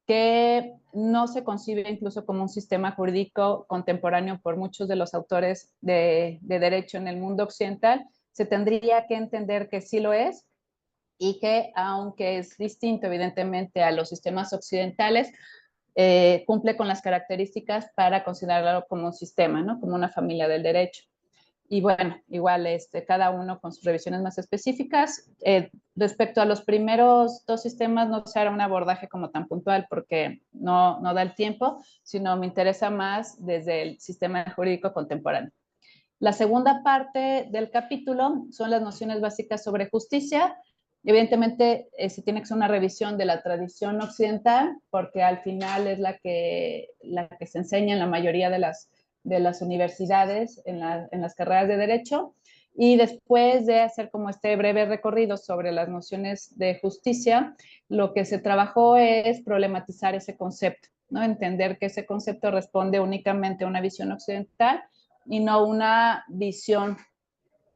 que no se concibe incluso como un sistema jurídico contemporáneo por muchos de los autores de derecho en el mundo occidental, se tendría que entender que sí lo es y que aunque es distinto evidentemente a los sistemas occidentales, cumple con las características para considerarlo como un sistema, ¿no? Como una familia del derecho. Y bueno, igual cada uno con sus revisiones más específicas. Respecto a los primeros dos sistemas, no se hará un abordaje como tan puntual porque no da el tiempo, sino me interesa más desde el sistema jurídico contemporáneo. La segunda parte del capítulo son las nociones básicas sobre justicia. Evidentemente, se tiene que hacer una revisión de la tradición occidental, porque al final es la que se enseña en la mayoría de las universidades, en las carreras de derecho. Y después de hacer como este breve recorrido sobre las nociones de justicia, lo que se trabajó es problematizar ese concepto, ¿no? Entender que ese concepto responde únicamente a una visión occidental y no una visión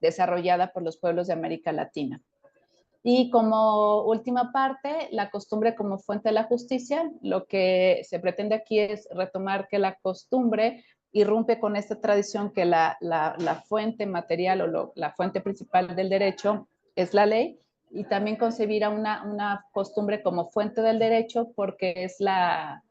desarrollada por los pueblos de América Latina. Y como última parte, la costumbre como fuente de la justicia. Lo que se pretende aquí es retomar que la costumbre irrumpe con esta tradición que la fuente material o la fuente principal del derecho es la ley, y también concebir a una costumbre como fuente del derecho porque es la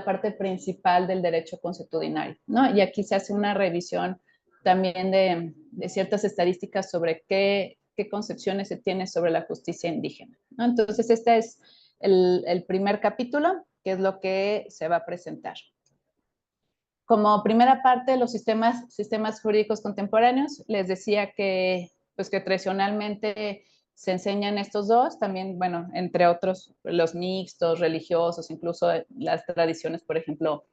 parte principal del derecho consuetudinario, ¿no? Y aquí se hace una revisión también de ciertas estadísticas sobre qué concepciones se tiene sobre la justicia indígena, ¿no? Entonces, este es el primer capítulo, que es lo que se va a presentar. Como primera parte, los sistemas jurídicos contemporáneos, les decía que, pues, que tradicionalmente se enseñan estos dos, también, bueno, entre otros, los mixtos, religiosos, incluso las tradiciones, por ejemplo,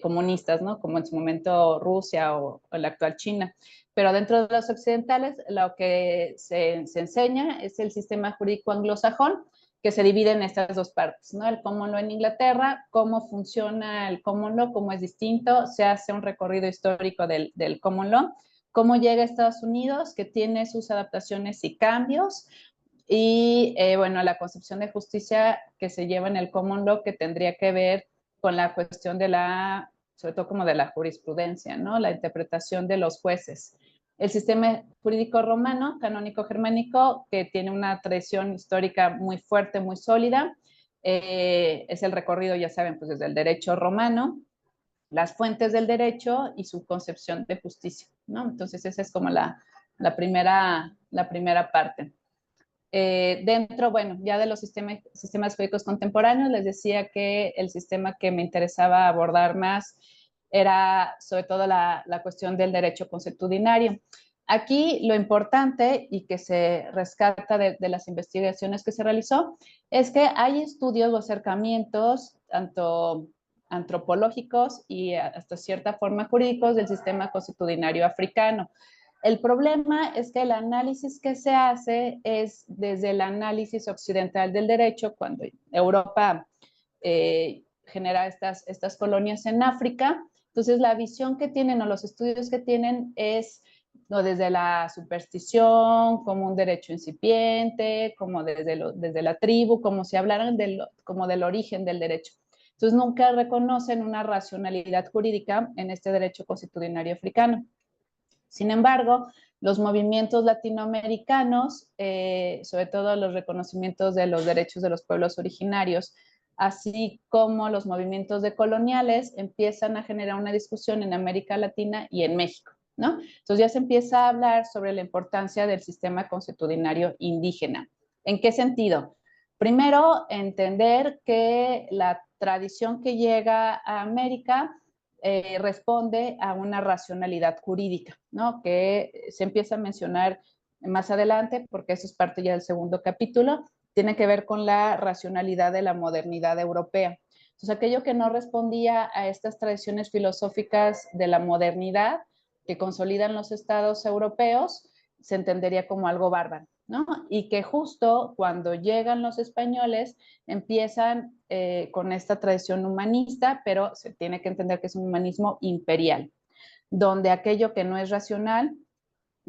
comunistas, ¿no? Como en su momento Rusia o la actual China. Pero dentro de los occidentales, lo que se enseña es el sistema jurídico anglosajón, que se divide en estas dos partes, ¿no? El common law en Inglaterra, cómo funciona el common law, cómo es distinto, se hace un recorrido histórico del common law, cómo llega a Estados Unidos, que tiene sus adaptaciones y cambios, y bueno, la concepción de justicia que se lleva en el common law, que tendría que ver con la cuestión de sobre todo como de la jurisprudencia, ¿no? La interpretación de los jueces. El sistema jurídico romano, canónico germánico, que tiene una tradición histórica muy fuerte, muy sólida, es el recorrido, ya saben, pues desde el derecho romano, las fuentes del derecho y su concepción de justicia, ¿no? Entonces esa es como la primera parte. Dentro, bueno, ya de los sistemas jurídicos contemporáneos, les decía que el sistema que me interesaba abordar más era sobre todo la cuestión del derecho consuetudinario. Aquí lo importante y que se rescata de las investigaciones que se realizó es que hay estudios o acercamientos, tanto antropológicos y hasta cierta forma jurídicos del sistema consuetudinario africano. El problema es que el análisis que se hace es desde el análisis occidental del derecho, cuando Europa genera estas colonias en África. Entonces, la visión que tienen o los estudios que tienen es no desde la superstición, como un derecho incipiente, como desde la tribu, como si hablaran como del origen del derecho. Entonces, nunca reconocen una racionalidad jurídica en este derecho consuetudinario africano. Sin embargo, los movimientos latinoamericanos, sobre todo los reconocimientos de los derechos de los pueblos originarios, así como los movimientos decoloniales, empiezan a generar una discusión en América Latina y en México, ¿no? Entonces ya se empieza a hablar sobre la importancia del sistema consuetudinario indígena. ¿En qué sentido? Primero, entender que la tradición que llega a América responde a una racionalidad jurídica, ¿no? Que se empieza a mencionar más adelante, porque eso es parte ya del segundo capítulo, tiene que ver con la racionalidad de la modernidad europea. Entonces, aquello que no respondía a estas tradiciones filosóficas de la modernidad que consolidan los estados europeos, se entendería como algo bárbaro, ¿no? Y que justo cuando llegan los españoles empiezan con esta tradición humanista, pero se tiene que entender que es un humanismo imperial, donde aquello que no es racional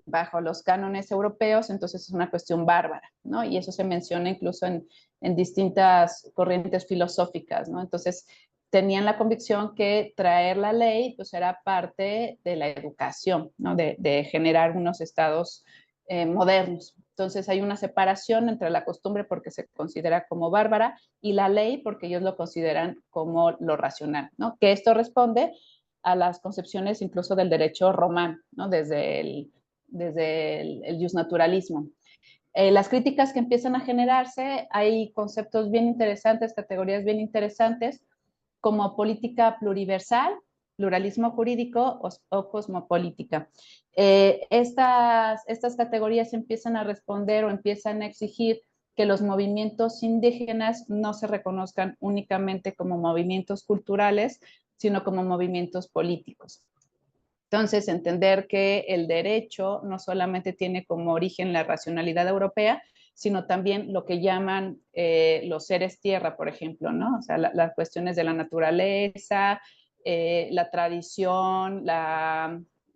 bajo los cánones europeos, entonces es una cuestión bárbara, ¿no? Y eso se menciona incluso en distintas corrientes filosóficas, ¿no? Entonces tenían la convicción que traer la ley pues era parte de la educación, ¿no? De generar unos estados modernos. Entonces hay una separación entre la costumbre porque se considera como bárbara y la ley porque ellos lo consideran como lo racional, ¿no? Que esto responde a las concepciones incluso del derecho romano, ¿no? Desde el justnaturalismo. Las críticas que empiezan a generarse, hay conceptos bien interesantes, categorías bien interesantes, como política pluriversal, pluralismo jurídico o cosmopolítica. Estas categorías empiezan a responder o empiezan a exigir que los movimientos indígenas no se reconozcan únicamente como movimientos culturales, sino como movimientos políticos. Entonces, entender que el derecho no solamente tiene como origen la racionalidad europea, sino también lo que llaman los seres tierra, por ejemplo, ¿no? O sea, las cuestiones de la naturaleza, la tradición,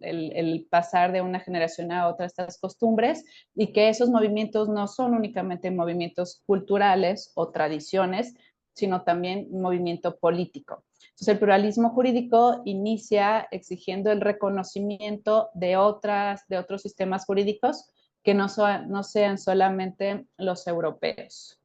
el pasar de una generación a otra estas costumbres, y que esos movimientos no son únicamente movimientos culturales o tradiciones, sino también un movimiento político. Entonces, el pluralismo jurídico inicia exigiendo el reconocimiento de otros sistemas jurídicos que no sean solamente los europeos.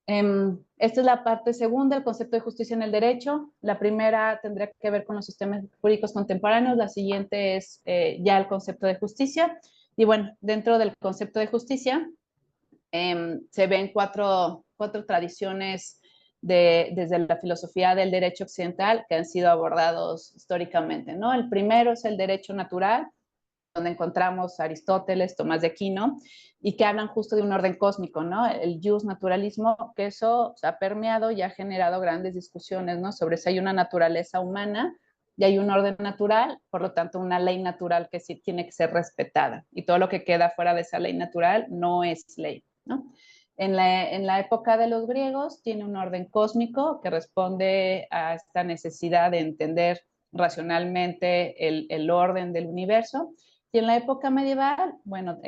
Esta es la parte segunda, el concepto de justicia en el derecho. La primera tendría que ver con los sistemas jurídicos contemporáneos, la siguiente es ya el concepto de justicia. Y bueno, dentro del concepto de justicia se ven cuatro tradiciones desde la filosofía del derecho occidental que han sido abordados históricamente, ¿no? El primero es el derecho natural, donde encontramos a Aristóteles, Tomás de Aquino, y que hablan justo de un orden cósmico, ¿no? El justnaturalismo, que eso ha permeado y ha generado grandes discusiones, ¿no? Sobre si hay una naturaleza humana y hay un orden natural, por lo tanto una ley natural que sí tiene que ser respetada, y todo lo que queda fuera de esa ley natural no es ley, ¿no? En la época de los griegos tiene un orden cósmico que responde a esta necesidad de entender racionalmente el orden del universo. Y en la época medieval, bueno,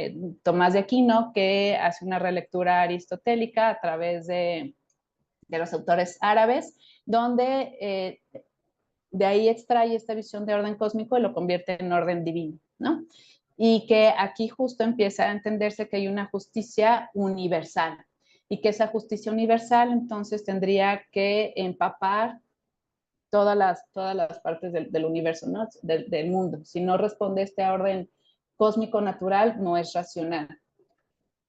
Tomás de Aquino, que hace una relectura aristotélica a través de los autores árabes, donde de ahí extrae esta visión de orden cósmico y lo convierte en orden divino, ¿no? Y que aquí justo empieza a entenderse que hay una justicia universal y que esa justicia universal entonces tendría que empapar todas las partes del universo, ¿no? Del mundo. Si no responde a este orden cósmico natural, no es racional.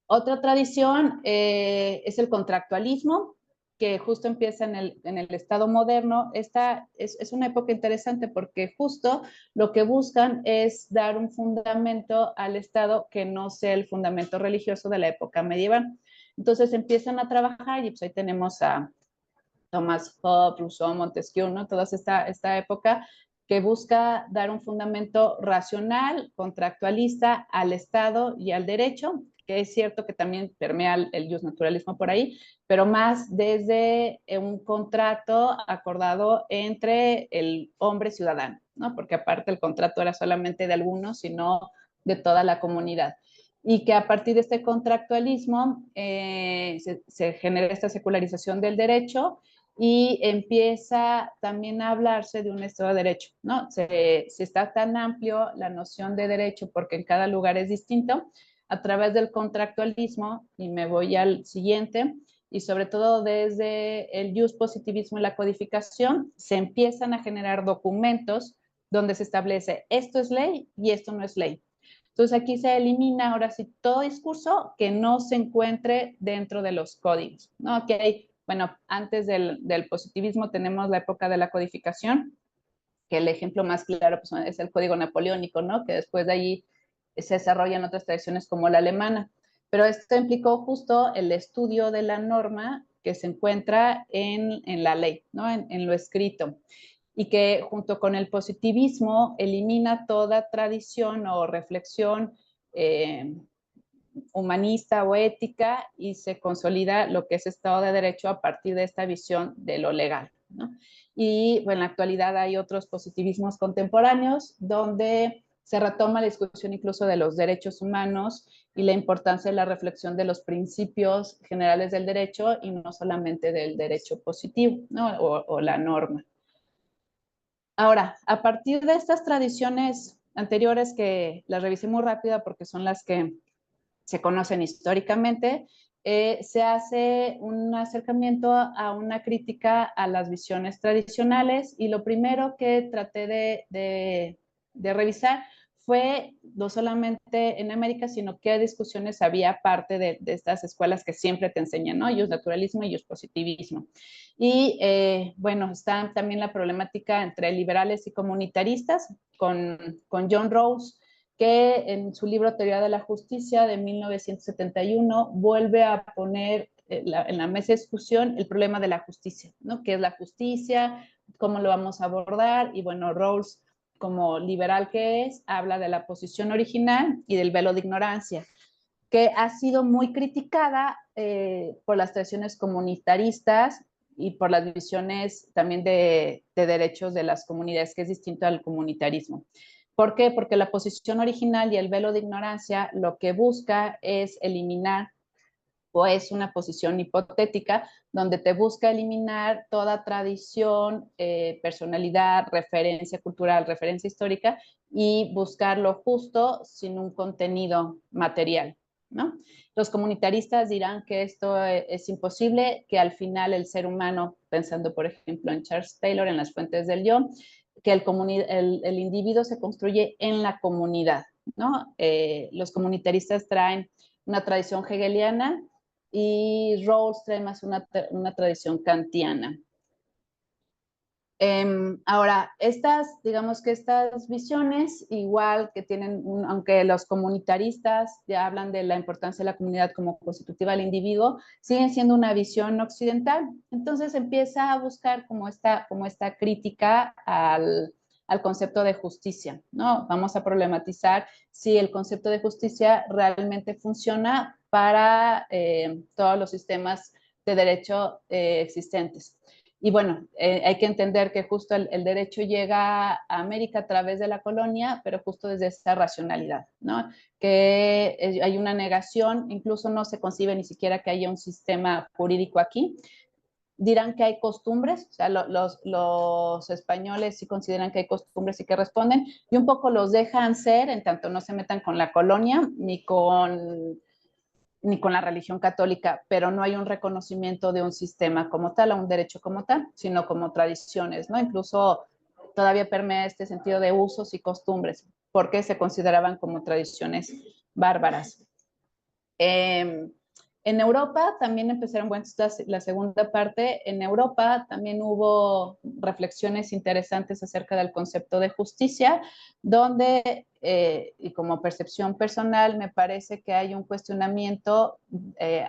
Otra tradición es el contractualismo, que justo empieza en el Estado moderno. Esta es una época interesante porque justo lo que buscan es dar un fundamento al Estado que no sea el fundamento religioso de la época medieval. Entonces empiezan a trabajar y pues ahí tenemos a Thomas Hobbes, Rousseau, Montesquieu, ¿no? Toda esta época que busca dar un fundamento racional, contractualista al Estado y al derecho, que es cierto que también permea el justnaturalismo por ahí, pero más desde un contrato acordado entre el hombre ciudadano, ¿no? Porque aparte el contrato era solamente de algunos, sino de toda la comunidad. Y que a partir de este contractualismo se genera esta secularización del derecho y empieza también a hablarse de un Estado de Derecho, ¿no? Se está tan amplio la noción de derecho porque en cada lugar es distinto, a través del contractualismo, y me voy al siguiente, y sobre todo desde el positivismo y la codificación, se empiezan a generar documentos donde se establece esto es ley y esto no es ley. Entonces aquí se elimina ahora sí todo discurso que no se encuentre dentro de los códigos, ¿no? Aquí hay, bueno, antes del positivismo tenemos la época de la codificación, que el ejemplo más claro pues, es el código napoleónico, ¿no? Que después de ahí se desarrollan otras tradiciones como la alemana. Pero esto implicó justo el estudio de la norma que se encuentra en la ley, ¿no? En lo escrito. Y que junto con el positivismo elimina toda tradición o reflexión humanista o ética y se consolida lo que es Estado de Derecho a partir de esta visión de lo legal, ¿no? Y bueno, en la actualidad hay otros positivismos contemporáneos donde se retoma la discusión incluso de los derechos humanos y la importancia de la reflexión de los principios generales del derecho y no solamente del derecho positivo, ¿no? o la norma. Ahora, a partir de estas tradiciones anteriores que las revisé muy rápida porque son las que se conocen históricamente, se hace un acercamiento a una crítica a las visiones tradicionales, y lo primero que traté de revisar fue no solamente en América, sino qué discusiones había parte de estas escuelas que siempre te enseñan, ¿no? Ellos naturalismo y ellos positivismo. Y bueno, está también la problemática entre liberales y comunitaristas con John Rawls, que en su libro Teoría de la Justicia de 1971 vuelve a poner en la mesa de discusión el problema de la justicia, ¿no? ¿Qué es la justicia? ¿Cómo lo vamos a abordar? Y bueno, Rawls, como liberal que es, habla de la posición original y del velo de ignorancia, que ha sido muy criticada por las tradiciones comunitaristas y por las visiones también de derechos de las comunidades, que es distinto al comunitarismo. ¿Por qué? Porque la posición original y el velo de ignorancia lo que busca es eliminar, o es una posición hipotética, donde te busca eliminar toda tradición, personalidad, referencia cultural, referencia histórica, y buscar lo justo sin un contenido material, ¿no? Los comunitaristas dirán que esto es imposible, que al final el ser humano, pensando por ejemplo en Charles Taylor, en Las Fuentes del Yo, que el individuo se construye en la comunidad, ¿no? Los comunitaristas traen una tradición hegeliana y Rawls trae más una tradición kantiana. Ahora, digamos que estas visiones, igual que tienen, aunque los comunitaristas ya hablan de la importancia de la comunidad como constitutiva del individuo, siguen siendo una visión occidental. Entonces empieza a buscar como esta crítica al concepto de justicia, ¿no? Vamos a problematizar si el concepto de justicia realmente funciona para todos los sistemas de derecho existentes. Y bueno, hay que entender que justo el derecho llega a América a través de la colonia, pero justo desde esa racionalidad, ¿no? Que hay una negación, incluso no se concibe ni siquiera que haya un sistema jurídico aquí. Dirán que hay costumbres, o sea, los españoles sí consideran que hay costumbres y que responden, y un poco los dejan ser, en tanto no se metan con la colonia ni con la religión católica, pero no hay un reconocimiento de un sistema como tal, a un derecho como tal, sino como tradiciones, ¿no? Incluso todavía permea este sentido de usos y costumbres, porque se consideraban como tradiciones bárbaras. En Europa también empezaron, bueno, la segunda parte, en Europa también hubo reflexiones interesantes acerca del concepto de justicia, donde, y como percepción personal, me parece que hay un cuestionamiento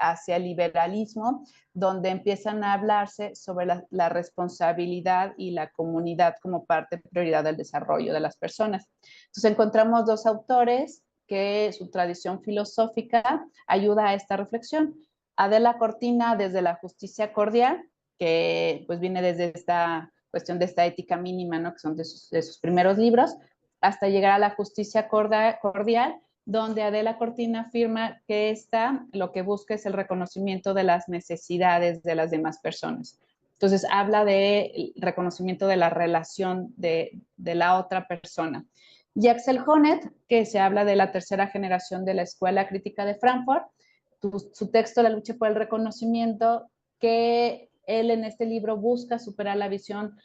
hacia el liberalismo, donde empiezan a hablarse sobre la responsabilidad y la comunidad como parte prioridad del desarrollo de las personas. Entonces encontramos dos autores que su tradición filosófica ayuda a esta reflexión. Adela Cortina, desde la justicia cordial, que pues viene desde esta cuestión de esta ética mínima, ¿no? Que son de sus primeros libros, hasta llegar a la justicia cordial, donde Adela Cortina afirma que esta lo que busca es el reconocimiento de las necesidades de las demás personas. Entonces habla del reconocimiento de la relación de la otra persona. Y Axel Honneth, que se habla de la tercera generación de la Escuela Crítica de Frankfurt, su texto La lucha por el reconocimiento, que él en este libro busca superar la visión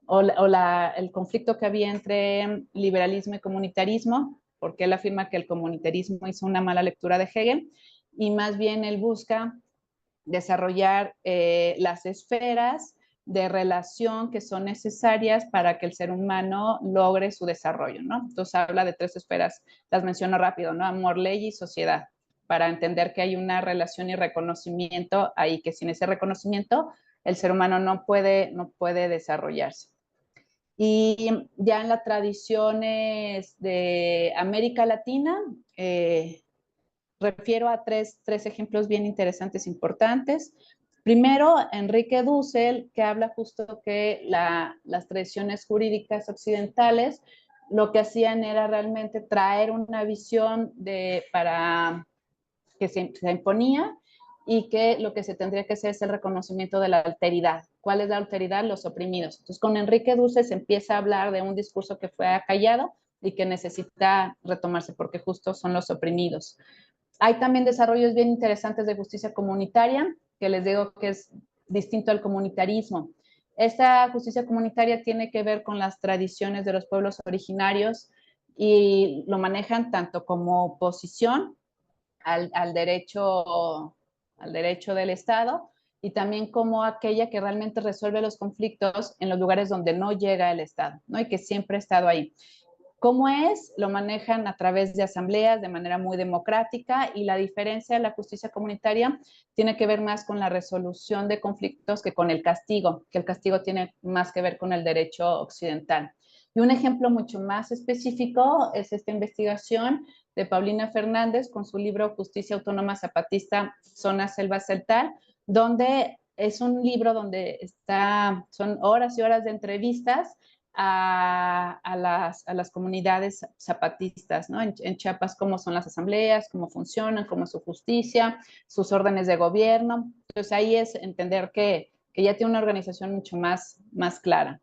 el conflicto que había entre liberalismo y comunitarismo, porque él afirma que el comunitarismo hizo una mala lectura de Hegel, y más bien él busca desarrollar las esferas de relación que son necesarias para que el ser humano logre su desarrollo, ¿no? Entonces habla de tres esferas, las menciono rápido, ¿no? Amor, ley y sociedad, para entender que hay una relación y reconocimiento ahí, que sin ese reconocimiento el ser humano no puede desarrollarse. Y ya en las tradiciones de América Latina, refiero a tres ejemplos bien interesantes, importantes. Primero, Enrique Dussel, que habla justo que las tradiciones jurídicas occidentales lo que hacían era realmente traer una visión para que se imponía, y que lo que se tendría que hacer es el reconocimiento de la alteridad. ¿Cuál es la alteridad? Los oprimidos. Entonces, con Enrique Dussel se empieza a hablar de un discurso que fue acallado y que necesita retomarse porque justo son los oprimidos. Hay también desarrollos bien interesantes de justicia comunitaria, que les digo que es distinto al comunitarismo. Esta justicia comunitaria tiene que ver con las tradiciones de los pueblos originarios y lo manejan tanto como oposición al derecho del Estado y también como aquella que realmente resuelve los conflictos en los lugares donde no llega el Estado, ¿no? Y que siempre ha estado ahí. ¿Cómo es? Lo manejan a través de asambleas de manera muy democrática y la diferencia de la justicia comunitaria tiene que ver más con la resolución de conflictos que con el castigo, que el castigo tiene más que ver con el derecho occidental. Y un ejemplo mucho más específico es esta investigación de Paulina Fernández con su libro Justicia Autónoma Zapatista, Zona Selva Celtal, donde es un libro donde son horas y horas de entrevistas a las comunidades zapatistas, ¿no? En Chiapas, cómo son las asambleas, cómo funcionan, cómo es su justicia, sus órdenes de gobierno. Entonces ahí es entender que ya tiene una organización mucho más clara.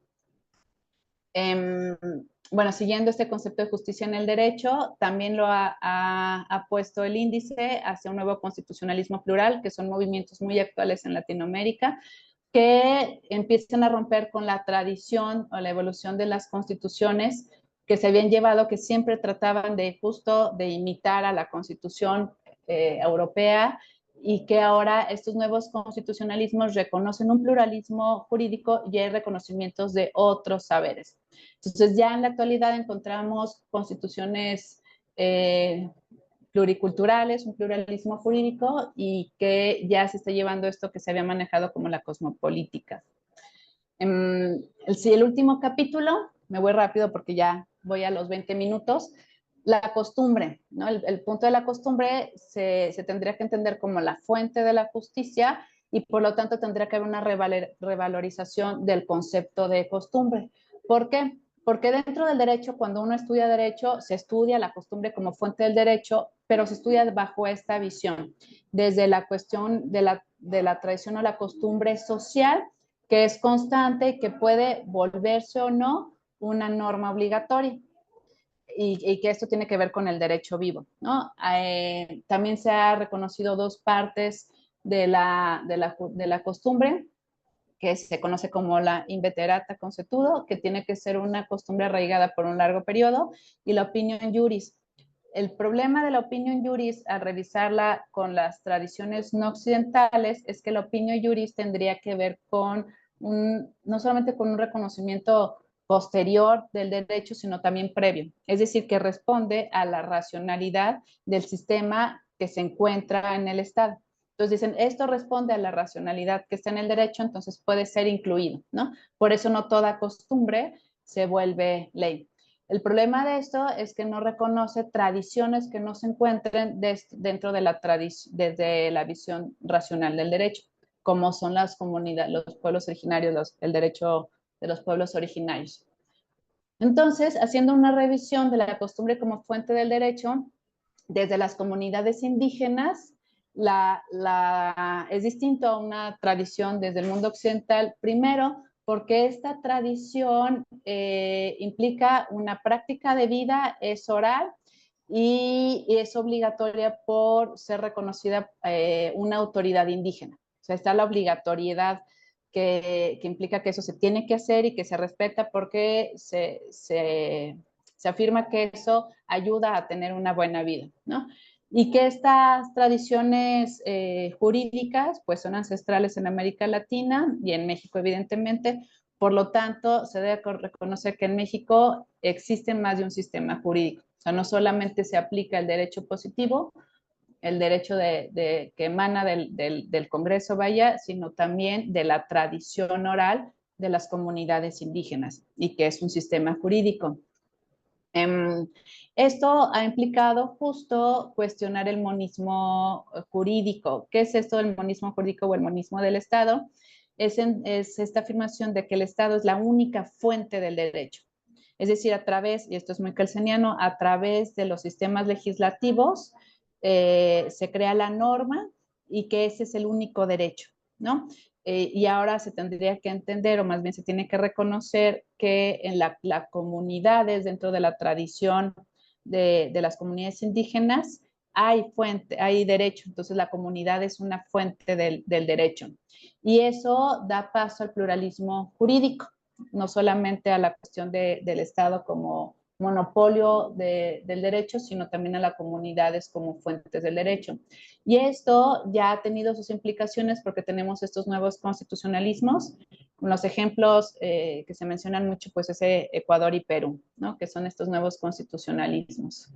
Bueno, siguiendo este concepto de justicia en el derecho, también lo ha puesto el índice hacia un nuevo constitucionalismo plural, que son movimientos muy actuales en Latinoamérica, que empiezan a romper con la tradición o la evolución de las constituciones que se habían llevado, que siempre trataban de justo de imitar a la constitución europea, y que ahora estos nuevos constitucionalismos reconocen un pluralismo jurídico y hay reconocimientos de otros saberes. Entonces ya en la actualidad encontramos constituciones pluriculturales, un pluralismo jurídico y que ya se está llevando esto que se había manejado como la cosmopolítica. El último capítulo, me voy rápido porque ya voy a los 20 minutos, la costumbre, ¿no? El punto de la costumbre se tendría que entender como la fuente de la justicia y por lo tanto tendría que haber una revalorización del concepto de costumbre. ¿Por qué? Porque dentro del derecho, cuando uno estudia derecho, se estudia la costumbre como fuente del derecho, pero se estudia bajo esta visión, desde la cuestión de la tradición o la costumbre social, que es constante y que puede volverse o no una norma obligatoria. Y que esto tiene que ver con el derecho vivo, ¿no? También se ha reconocido dos partes de la costumbre, que se conoce como la inveterata consuetudo, que tiene que ser una costumbre arraigada por un largo periodo, y la opinión juris. El problema de la opinión juris, al revisarla con las tradiciones no occidentales, es que la opinión juris tendría que ver con no solamente con un reconocimiento posterior del derecho, sino también previo. Es decir, que responde a la racionalidad del sistema que se encuentra en el Estado. Entonces dicen, esto responde a la racionalidad que está en el derecho, entonces puede ser incluido, ¿no? Por eso no toda costumbre se vuelve ley. El problema de esto es que no reconoce tradiciones que no se encuentren dentro de desde la visión racional del derecho, como son las comunidades, los pueblos originarios, el derecho de los pueblos originarios. Entonces, haciendo una revisión de la costumbre como fuente del derecho, desde las comunidades indígenas, es distinto a una tradición desde el mundo occidental, primero porque esta tradición implica una práctica de vida, es oral y es obligatoria por ser reconocida una autoridad indígena. O sea, está la obligatoriedad que implica que eso se tiene que hacer y que se respeta porque se afirma que eso ayuda a tener una buena vida, ¿no? Y que estas tradiciones jurídicas pues son ancestrales en América Latina y en México evidentemente. Por lo tanto, se debe reconocer que en México existe más de un sistema jurídico. O sea, no solamente se aplica el derecho positivo, el derecho que emana del Congreso, vaya, sino también de la tradición oral de las comunidades indígenas y que es un sistema jurídico. Esto ha implicado justo cuestionar el monismo jurídico. ¿Qué es esto del monismo jurídico o el monismo del Estado? Es esta afirmación de que el Estado es la única fuente del derecho. Es decir, a través, y esto es muy kelseniano, a través de los sistemas legislativos se crea la norma y que ese es el único derecho, ¿no? Y ahora se tendría que entender, o más bien se tiene que reconocer que en las comunidades, dentro de la tradición de las comunidades indígenas, hay derecho, entonces la comunidad es una fuente del derecho. Y eso da paso al pluralismo jurídico, no solamente a la cuestión del Estado como monopolio del derecho, sino también a las comunidades como fuentes del derecho. Y esto ya ha tenido sus implicaciones porque tenemos estos nuevos constitucionalismos. Los ejemplos que se mencionan mucho, pues es Ecuador y Perú, ¿no? Que son estos nuevos constitucionalismos.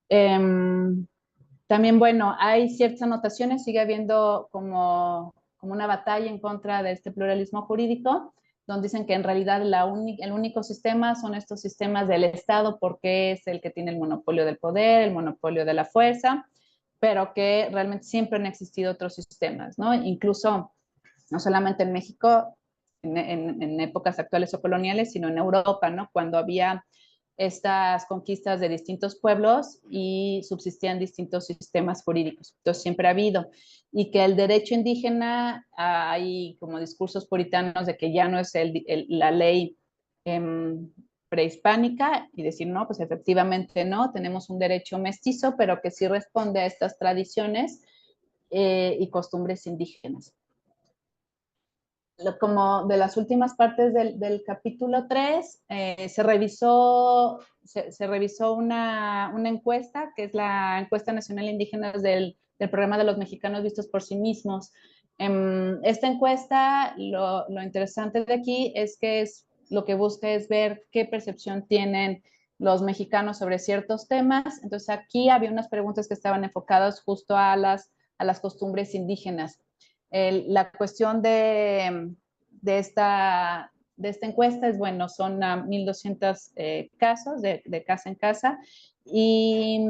También, bueno, hay ciertas anotaciones, sigue habiendo como una batalla en contra de este pluralismo jurídico, donde dicen que en realidad el único sistema son estos sistemas del Estado porque es el que tiene el monopolio del poder, el monopolio de la fuerza, pero que realmente siempre han existido otros sistemas, ¿no? Incluso, no solamente en México, en épocas actuales o coloniales, sino en Europa, ¿no? Cuando había estas conquistas de distintos pueblos y subsistían distintos sistemas jurídicos. Entonces siempre ha habido. Y que el derecho indígena, hay como discursos puritanos de que ya no es la ley prehispánica y decir, no, pues efectivamente no, tenemos un derecho mestizo, pero que sí responde a estas tradiciones y costumbres indígenas. Como de las últimas partes del capítulo 3, se revisó una encuesta, que es la encuesta nacional indígena del programa de los mexicanos vistos por sí mismos. Esta encuesta, lo interesante de aquí es que lo que busca es ver qué percepción tienen los mexicanos sobre ciertos temas. Entonces aquí había unas preguntas que estaban enfocadas justo a las costumbres indígenas. La cuestión de esta encuesta es, bueno, son 1,200 casos de casa en casa y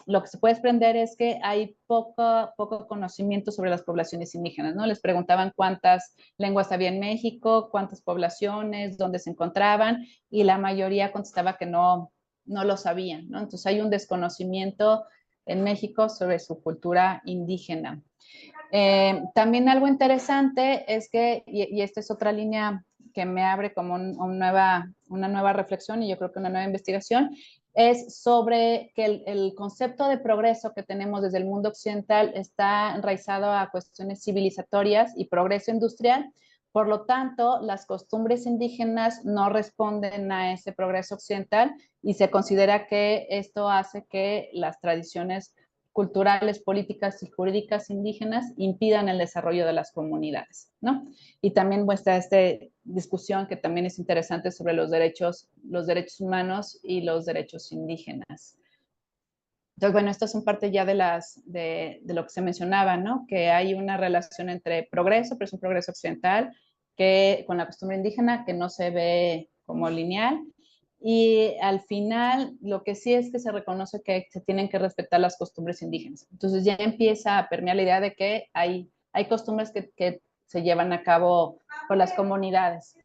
lo que se puede desprender es que hay poco conocimiento sobre las poblaciones indígenas, ¿no? Les preguntaban cuántas lenguas había en México, cuántas poblaciones, dónde se encontraban y la mayoría contestaba que no lo sabían, ¿no? Entonces hay un desconocimiento en México sobre su cultura indígena. También algo interesante es que, y esta es otra línea que me abre como una nueva reflexión y yo creo que una nueva investigación, es sobre que el concepto de progreso que tenemos desde el mundo occidental está enraizado a cuestiones civilizatorias y progreso industrial. Por lo tanto, las costumbres indígenas no responden a ese progreso occidental y se considera que esto hace que las tradiciones culturales, políticas y jurídicas indígenas impidan el desarrollo de las comunidades, ¿no? Y también muestra esta discusión que también es interesante sobre los derechos humanos y los derechos indígenas. Entonces, bueno, estas son parte ya de lo que se mencionaba, ¿no? Que hay una relación entre progreso, pero es un progreso occidental, que con la costumbre indígena que no se ve como lineal, y al final lo que sí es que se reconoce que se tienen que respetar las costumbres indígenas. Entonces ya empieza a permear la idea de que hay costumbres que se llevan a cabo por las comunidades.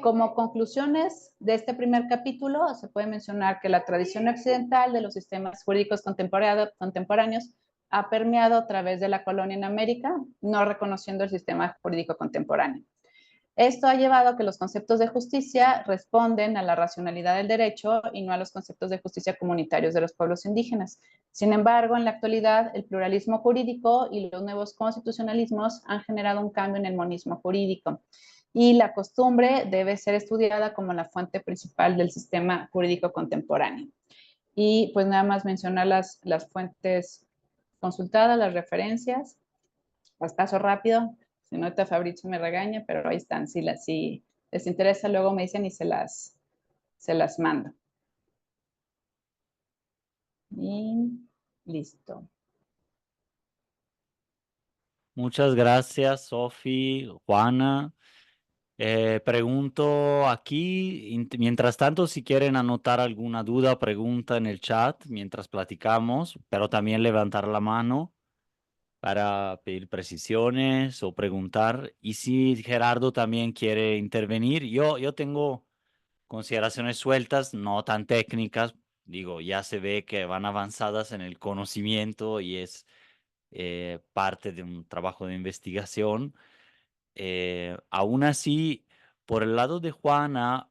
Como conclusiones de este primer capítulo, se puede mencionar que la tradición occidental de los sistemas jurídicos contemporáneos ha permeado a través de la colonia en América, no reconociendo el sistema jurídico contemporáneo. Esto ha llevado a que los conceptos de justicia responden a la racionalidad del derecho y no a los conceptos de justicia comunitarios de los pueblos indígenas. Sin embargo, en la actualidad, el pluralismo jurídico y los nuevos constitucionalismos han generado un cambio en el monismo jurídico y la costumbre debe ser estudiada como la fuente principal del sistema jurídico contemporáneo. Y pues nada más mencionar las fuentes consultadas, las referencias, las paso rápido, si no, ahorita Fabrizio me regaña, pero ahí están. Si les interesa, luego me dicen y se las mando. Y listo. Muchas gracias, Sofi, Juana. Pregunto aquí, mientras tanto, si quieren anotar alguna duda, pregunta en el chat mientras platicamos, pero también levantar la mano para pedir precisiones o preguntar. Y si Gerardo también quiere intervenir, yo tengo consideraciones sueltas, no tan técnicas. Digo, ya se ve que van avanzadas en el conocimiento y es parte de un trabajo de investigación. Aún así, por el lado de Juana,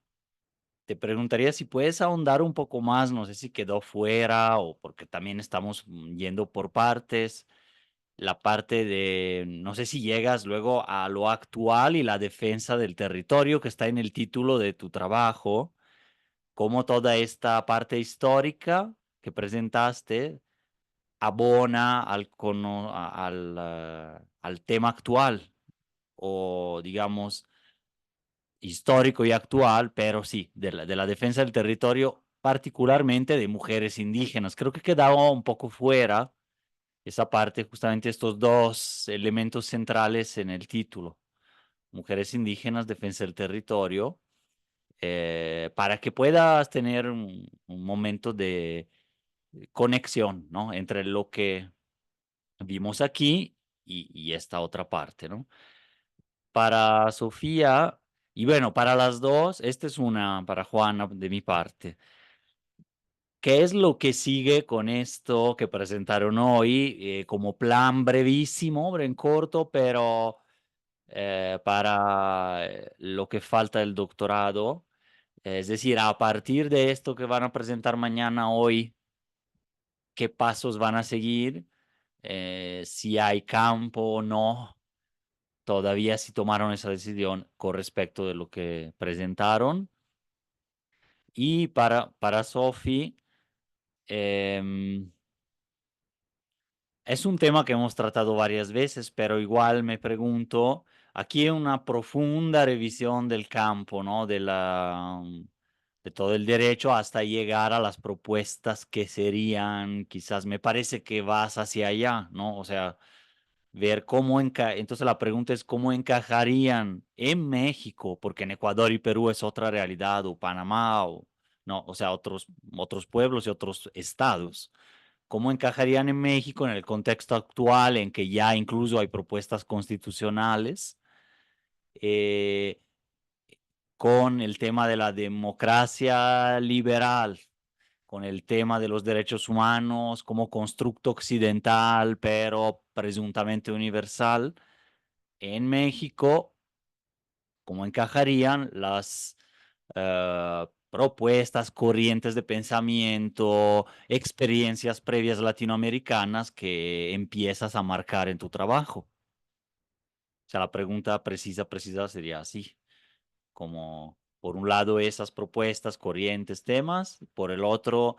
te preguntaría si puedes ahondar un poco más, no sé si quedó fuera o porque también estamos yendo por partes, la parte de, no sé si llegas luego a lo actual y la defensa del territorio que está en el título de tu trabajo, cómo toda esta parte histórica que presentaste abona al tema actual o digamos histórico y actual, pero sí, de la defensa del territorio, particularmente de mujeres indígenas. Creo que quedaba un poco fuera esa parte, justamente estos dos elementos centrales en el título. Mujeres indígenas, defensa del territorio, para que puedas tener un momento de conexión, ¿no? Entre lo que vimos aquí y esta otra parte, ¿no? Para Sofía, y bueno, para las dos, esta es una para Juana de mi parte. ¿Qué es lo que sigue con esto que presentaron hoy como plan brevísimo, en corto, pero para lo que falta del doctorado? Es decir, a partir de esto que van a presentar mañana, hoy, ¿qué pasos van a seguir? Si hay campo o no. Todavía si tomaron esa decisión con respecto de lo que presentaron. Y para Sophie, es un tema que hemos tratado varias veces, pero igual me pregunto, aquí hay una profunda revisión del campo, ¿no? De todo el derecho hasta llegar a las propuestas que serían, quizás me parece que vas hacia allá, ¿no? O sea, ver cómo entonces la pregunta es cómo encajarían en México, porque en Ecuador y Perú es otra realidad, o Panamá, o no, o sea, otros pueblos y otros estados. ¿Cómo encajarían en México en el contexto actual en que ya incluso hay propuestas constitucionales eh, con el tema de la democracia liberal, con el tema de los derechos humanos como constructo occidental, pero presuntamente universal? En México, ¿cómo encajarían las propuestas, corrientes de pensamiento, experiencias previas latinoamericanas que empiezas a marcar en tu trabajo? O sea, la pregunta precisa sería así, como por un lado esas propuestas, corrientes, temas, por el otro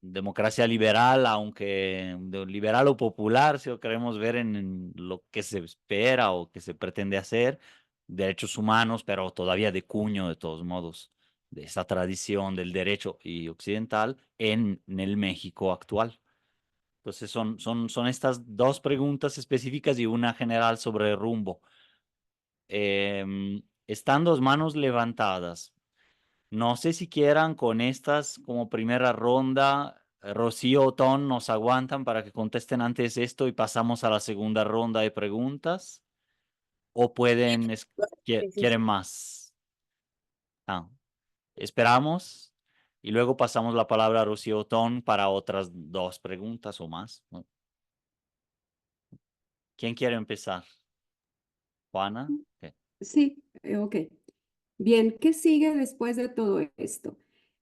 democracia liberal, aunque liberal o popular, si lo queremos ver en lo que se espera o que se pretende hacer, derechos humanos, pero todavía de cuño, de todos modos, de esa tradición del derecho y occidental en el México actual. Entonces son estas dos preguntas específicas y una general sobre el rumbo. Están dos manos levantadas. No sé si quieran con estas como primera ronda, Rocío o Ton nos aguantan para que contesten antes esto y pasamos a la segunda ronda de preguntas. O pueden, Sí, sí, quieren sí. más. Ah, esperamos y luego pasamos la palabra a Rocío o Ton para otras dos preguntas o más, ¿no? ¿Quién quiere empezar? Juana. Ok. Sí, ok. Bien, ¿qué sigue después de todo esto?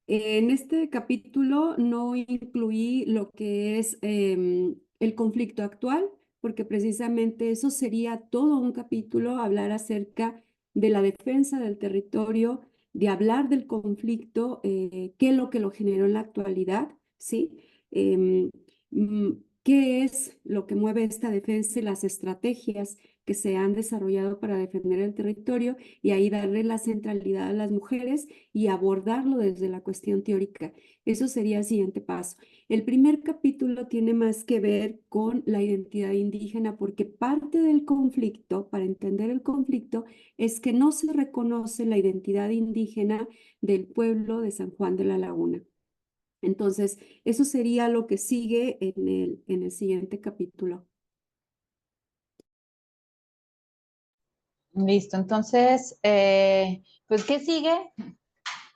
En este capítulo no incluí lo que es el conflicto actual, porque precisamente eso sería todo un capítulo, hablar acerca de la defensa del territorio, de hablar del conflicto, qué es lo que lo generó en la actualidad, ¿sí? Em, mm, ¿Qué es lo que mueve esta defensa y las estrategias que se han desarrollado para defender el territorio? Y ahí darle la centralidad a las mujeres y abordarlo desde la cuestión teórica. Eso sería el siguiente paso. El primer capítulo tiene más que ver con la identidad indígena porque parte del conflicto, para entender el conflicto, es que no se reconoce la identidad indígena del pueblo de San Juan de la Laguna. Entonces, eso sería lo que sigue en el siguiente capítulo. Listo, entonces, pues, ¿qué sigue?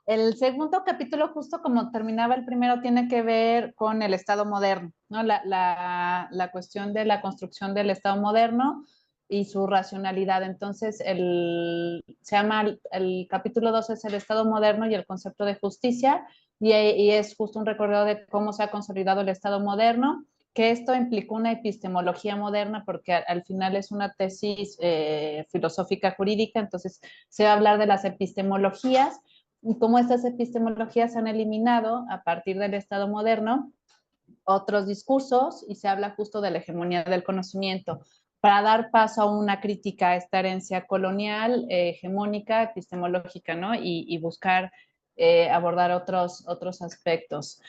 El segundo capítulo, justo como terminaba el primero, tiene que ver con el Estado moderno, ¿no? La cuestión de la construcción del Estado moderno y su racionalidad. Entonces, se llama, el capítulo 2 es el Estado moderno y el concepto de justicia, y es justo un recorrido de cómo se ha consolidado el Estado moderno, que esto implicó una epistemología moderna, porque al final es una tesis filosófica jurídica, entonces se va a hablar de las epistemologías y cómo estas epistemologías han eliminado a partir del Estado moderno otros discursos, y se habla justo de la hegemonía del conocimiento para dar paso a una crítica a esta herencia colonial, hegemónica, epistemológica, ¿no? Y buscar abordar otros aspectos.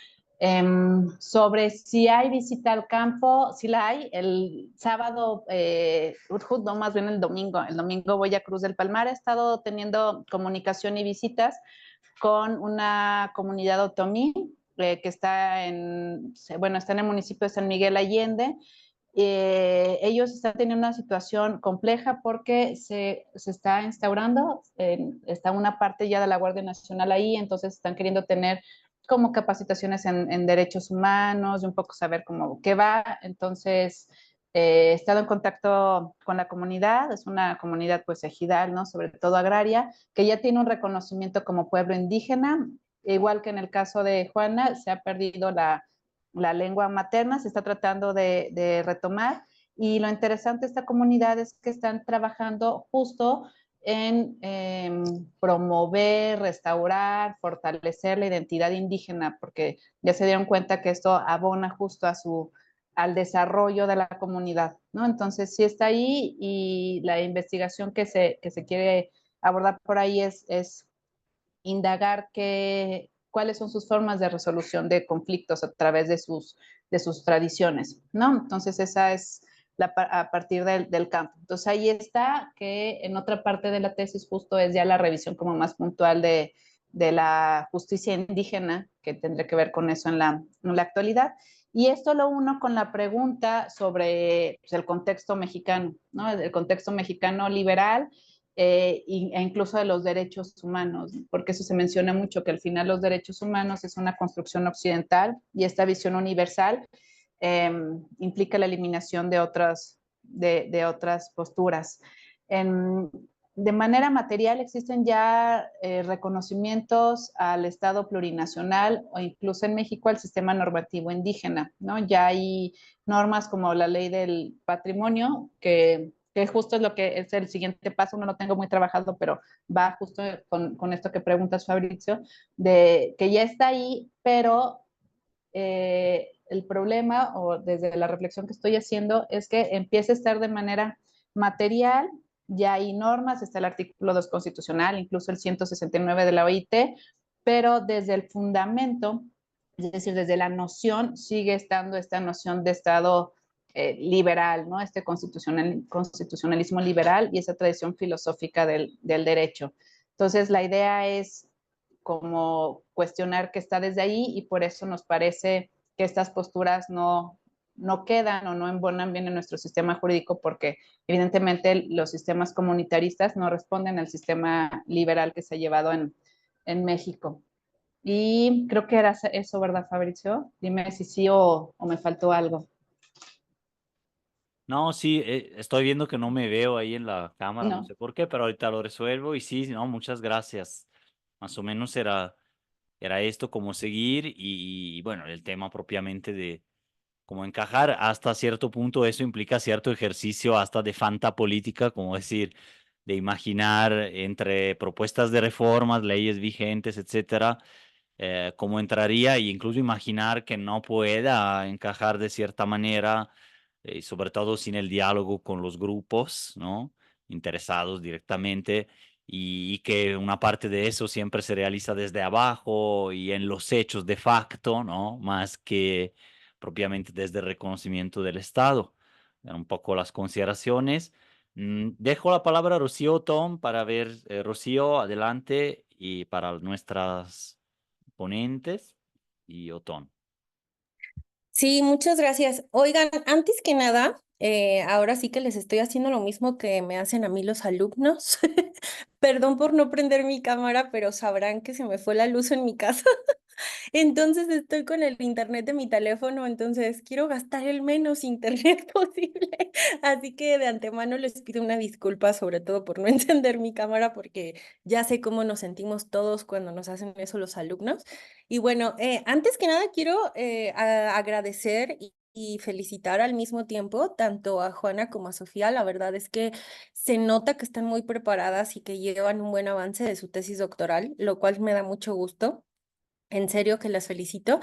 Sobre si hay visita al campo, sí la hay. El sábado, no, más bien el domingo voy a Cruz del Palmar. He estado teniendo comunicación y visitas con una comunidad otomí que está está en el municipio de San Miguel Allende. Ellos están teniendo una situación compleja porque se está instaurando, está una parte ya de la Guardia Nacional ahí, entonces están queriendo tener como capacitaciones en derechos humanos y un poco saber cómo qué va. Entonces, he estado en contacto con la comunidad, es una comunidad pues ejidal, ¿no? Sobre todo agraria, que ya tiene un reconocimiento como pueblo indígena, igual que en el caso de Juana, se ha perdido la lengua materna, se está tratando de retomar, y lo interesante de esta comunidad es que están trabajando justo en promover, restaurar, fortalecer la identidad indígena, porque ya se dieron cuenta que esto abona justo al desarrollo de la comunidad, ¿no? Entonces, sí está ahí, y la investigación que se quiere abordar por ahí es indagar cuáles son sus formas de resolución de conflictos a través de sus tradiciones, ¿no? Entonces, esa es a partir del campo. Entonces, ahí está, que en otra parte de la tesis justo es ya la revisión como más puntual de la justicia indígena, que tendrá que ver con eso en la actualidad. Y esto lo uno con la pregunta sobre pues, el contexto mexicano, ¿no? El contexto mexicano liberal, e incluso de los derechos humanos, porque eso se menciona mucho, que al final los derechos humanos es una construcción occidental, y esta visión universal implica la eliminación de otras posturas. De manera material existen ya reconocimientos al Estado plurinacional, o incluso en México al sistema normativo indígena, ¿no? Ya hay normas como la ley del patrimonio, que justo es lo que es el siguiente paso. No lo tengo muy trabajado, pero va justo con esto que preguntas, Fabrizio, de que ya está ahí, pero el problema, o desde la reflexión que estoy haciendo, es que empieza a estar de manera material. Ya hay normas, está el artículo 2 constitucional, incluso el 169 de la OIT, pero desde el fundamento, es decir, desde la noción, sigue estando esta noción de Estado liberal, ¿no? Este constitucionalismo liberal y esa tradición filosófica del derecho. Entonces, la idea es como cuestionar qué está desde ahí, y por eso nos parece que estas posturas no quedan o no embonan bien en nuestro sistema jurídico, porque evidentemente los sistemas comunitaristas no responden al sistema liberal que se ha llevado en México. Y creo que era eso, ¿verdad, Fabricio? Dime si sí o me faltó algo. No, sí, estoy viendo que no me veo ahí en la cámara, no No. sé por qué, pero ahorita lo resuelvo y sí, no, muchas gracias. Más o menos era esto, cómo seguir y bueno, el tema propiamente de cómo encajar. Hasta cierto punto eso implica cierto ejercicio hasta de fantapolítica, como decir, de imaginar entre propuestas de reformas, leyes vigentes, etcétera, cómo entraría, e incluso imaginar que no pueda encajar de cierta manera, sobre todo sin el diálogo con los grupos, ¿no? Interesados directamente, y que una parte de eso siempre se realiza desde abajo y en los hechos de facto, ¿no? Más que propiamente desde el reconocimiento del Estado. Eran un poco las consideraciones. Dejo la palabra a Rocío, Tom, para ver, Rocío, adelante, y para nuestras ponentes y Otón. Sí, muchas gracias. Oigan, antes que nada, ahora sí que les estoy haciendo lo mismo que me hacen a mí los alumnos. Perdón por no prender mi cámara, pero sabrán que se me fue la luz en mi casa. Entonces estoy con el internet de mi teléfono, entonces quiero gastar el menos internet posible. Así que de antemano les pido una disculpa, sobre todo por no encender mi cámara, porque ya sé cómo nos sentimos todos cuando nos hacen eso los alumnos. Y bueno, antes que nada quiero agradecer y felicitar al mismo tiempo tanto a Juana como a Sofía. La verdad es que se nota que están muy preparadas y que llevan un buen avance de su tesis doctoral, lo cual me da mucho gusto. En serio que las felicito.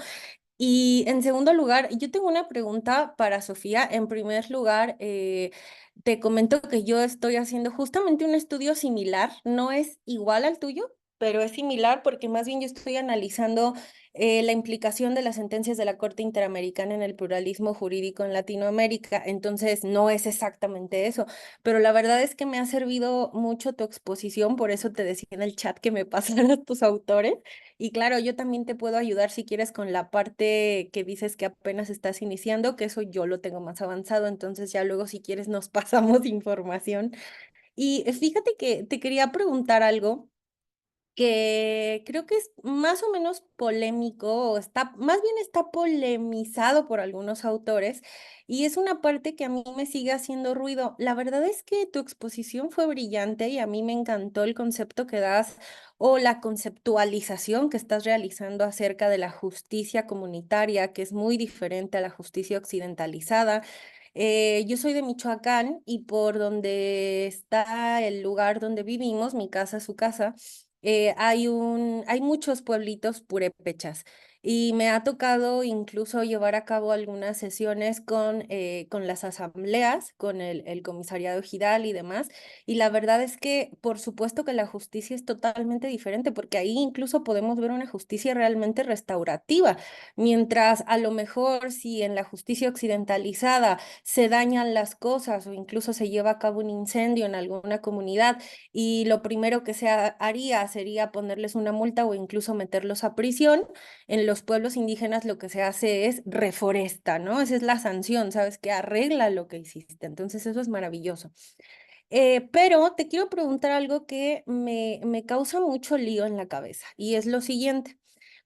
Y en segundo lugar, yo tengo una pregunta para Sofía. En primer lugar, te comento que yo estoy haciendo justamente un estudio similar, no es igual al tuyo, pero es similar porque más bien yo estoy analizando la implicación de las sentencias de la Corte Interamericana en el pluralismo jurídico en Latinoamérica. Entonces, no es exactamente eso, pero la verdad es que me ha servido mucho tu exposición, por eso te decía en el chat que me pasaras tus autores. Y claro, yo también te puedo ayudar si quieres con la parte que dices que apenas estás iniciando, que eso yo lo tengo más avanzado, entonces ya luego si quieres nos pasamos información. Y fíjate que te quería preguntar algo que creo que es más o menos polémico, o está, más bien está polemizado por algunos autores, y es una parte que a mí me sigue haciendo ruido. La verdad es que tu exposición fue brillante y a mí me encantó el concepto que das o la conceptualización que estás realizando acerca de la justicia comunitaria, que es muy diferente a la justicia occidentalizada. Yo soy de Michoacán y por donde está el lugar donde vivimos, mi casa, su casa, hay muchos pueblitos purépechas y me ha tocado incluso llevar a cabo algunas sesiones con las asambleas, con el comisariado ejidal y demás. Y la verdad es que, por supuesto que la justicia es totalmente diferente, porque ahí incluso podemos ver una justicia realmente restaurativa, mientras a lo mejor si en la justicia occidentalizada se dañan las cosas o incluso se lleva a cabo un incendio en alguna comunidad, y lo primero que haría sería ponerles una multa o incluso meterlos a prisión. En los pueblos indígenas lo que se hace es reforesta, ¿no? Esa es la sanción, ¿sabes? Que arregla lo que hiciste. Entonces eso es maravilloso. Pero te quiero preguntar algo que me causa mucho lío en la cabeza y es lo siguiente.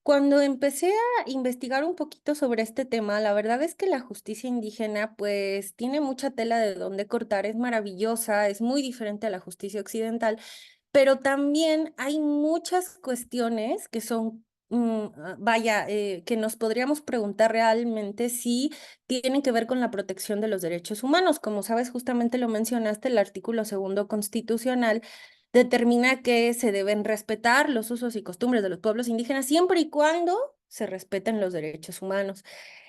Cuando empecé a investigar un poquito sobre este tema, la verdad es que la justicia indígena pues tiene mucha tela de dónde cortar, es maravillosa, es muy diferente a la justicia occidental, pero también hay muchas cuestiones que son, vaya, que nos podríamos preguntar realmente si tienen que ver con la protección de los derechos humanos. Como sabes, justamente lo mencionaste, el artículo segundo constitucional determina que se deben respetar los usos y costumbres de los pueblos indígenas siempre y cuando se respeten los derechos humanos.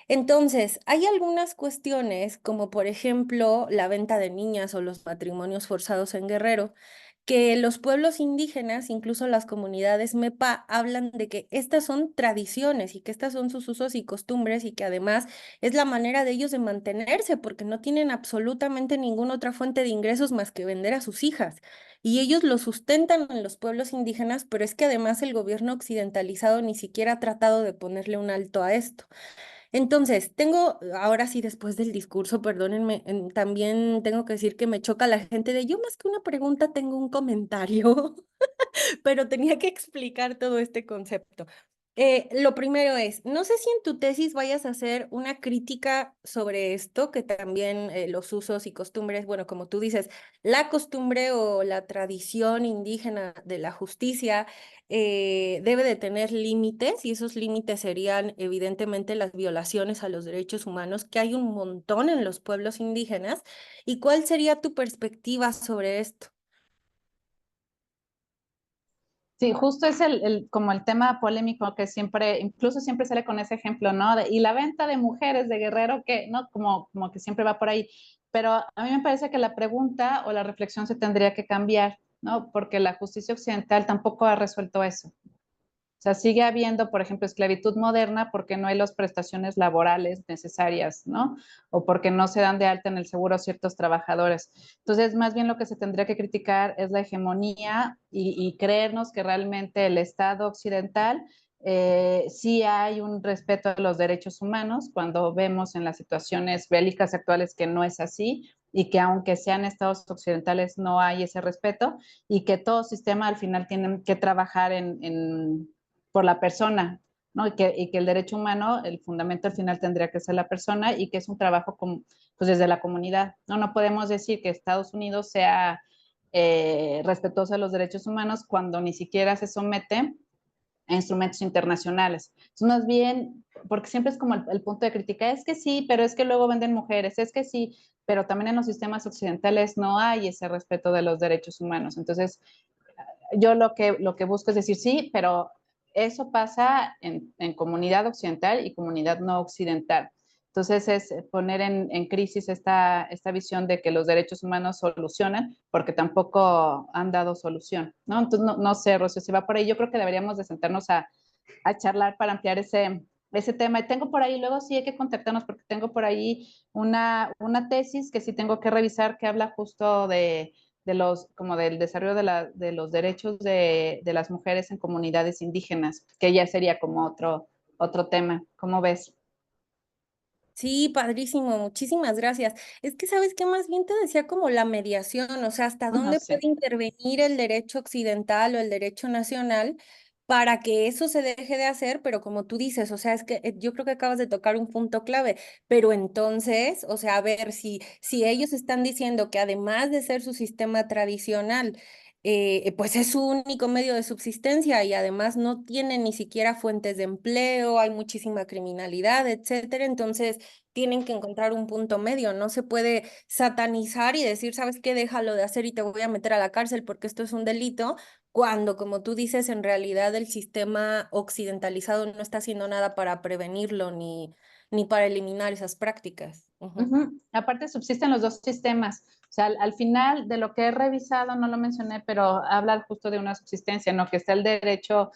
Entonces, hay algunas cuestiones, como por ejemplo la venta de niñas o los matrimonios forzados en Guerrero, que los pueblos indígenas, incluso las comunidades MEPA, hablan de que estas son tradiciones y que estas son sus usos y costumbres y que además es la manera de ellos de mantenerse porque no tienen absolutamente ninguna otra fuente de ingresos más que vender a sus hijas. Y ellos lo sustentan en los pueblos indígenas, pero es que además el gobierno occidentalizado ni siquiera ha tratado de ponerle un alto a esto. Entonces, ahora sí, después del discurso, perdónenme, también tengo que decir que me choca la gente de yo más que una pregunta tengo un comentario, pero tenía que explicar todo este concepto. Lo primero es, no sé si en tu tesis vayas a hacer una crítica sobre esto, que también los usos y costumbres, bueno, como tú dices, la costumbre o la tradición indígena de la justicia debe de tener límites y esos límites serían evidentemente las violaciones a los derechos humanos, que hay un montón en los pueblos indígenas. ¿Y cuál sería tu perspectiva sobre esto? Sí, justo es como el tema polémico que siempre, incluso siempre sale con ese ejemplo, ¿no? Y la venta de mujeres de Guerrero, que, ¿no? Como que siempre va por ahí. Pero a mí me parece que la pregunta o la reflexión se tendría que cambiar, ¿no? Porque la justicia occidental tampoco ha resuelto eso. O sea, sigue habiendo, por ejemplo, esclavitud moderna porque no hay las prestaciones laborales necesarias, ¿no? O porque no se dan de alta en el seguro ciertos trabajadores. Entonces, más bien lo que se tendría que criticar es la hegemonía y creernos que realmente el Estado occidental sí hay un respeto a los derechos humanos cuando vemos en las situaciones bélicas actuales que no es así y que aunque sean estados occidentales no hay ese respeto y que todo sistema al final tiene que trabajar por la persona, ¿no? Y que el derecho humano, el fundamento al final tendría que ser la persona y que es un trabajo pues desde la comunidad, ¿no? No podemos decir que Estados Unidos sea respetuoso de los derechos humanos cuando ni siquiera se somete a instrumentos internacionales. Es más bien, porque siempre es como el punto de crítica, es que sí, pero es que luego venden mujeres, es que sí, pero también en los sistemas occidentales no hay ese respeto de los derechos humanos. Entonces, yo lo que busco es decir, sí, pero eso pasa en comunidad occidental y comunidad no occidental. Entonces es poner en crisis esta visión de que los derechos humanos solucionan, porque tampoco han dado solución, ¿no? Entonces, no sé, Rocío, si va por ahí, yo creo que deberíamos de sentarnos a charlar para ampliar ese tema. Y tengo por ahí, luego sí hay que contactarnos porque tengo por ahí una tesis que sí tengo que revisar que habla justo como del desarrollo de los derechos de las mujeres en comunidades indígenas, que ya sería como otro tema. ¿Cómo ves? Sí, padrísimo, muchísimas gracias. Es que, ¿sabes qué? Más bien te decía como la mediación, o sea, hasta No dónde sé. puede intervenir el derecho occidental o el derecho nacional para que eso se deje de hacer, pero como tú dices, o sea, es que yo creo que acabas de tocar un punto clave, pero entonces, o sea, a ver, si ellos están diciendo que además de ser su sistema tradicional, pues es su único medio de subsistencia y además no tienen ni siquiera fuentes de empleo, hay muchísima criminalidad, etcétera. Entonces tienen que encontrar un punto medio. No se puede satanizar y decir, ¿sabes qué? Déjalo de hacer y te voy a meter a la cárcel porque esto es un delito, cuando, como tú dices, en realidad el sistema occidentalizado no está haciendo nada para prevenirlo ni para eliminar esas prácticas. Ujú. Aparte subsisten los dos sistemas. O sea, al final de lo que he revisado, no lo mencioné, pero habla justo de una subsistencia, ¿no? Que está el derecho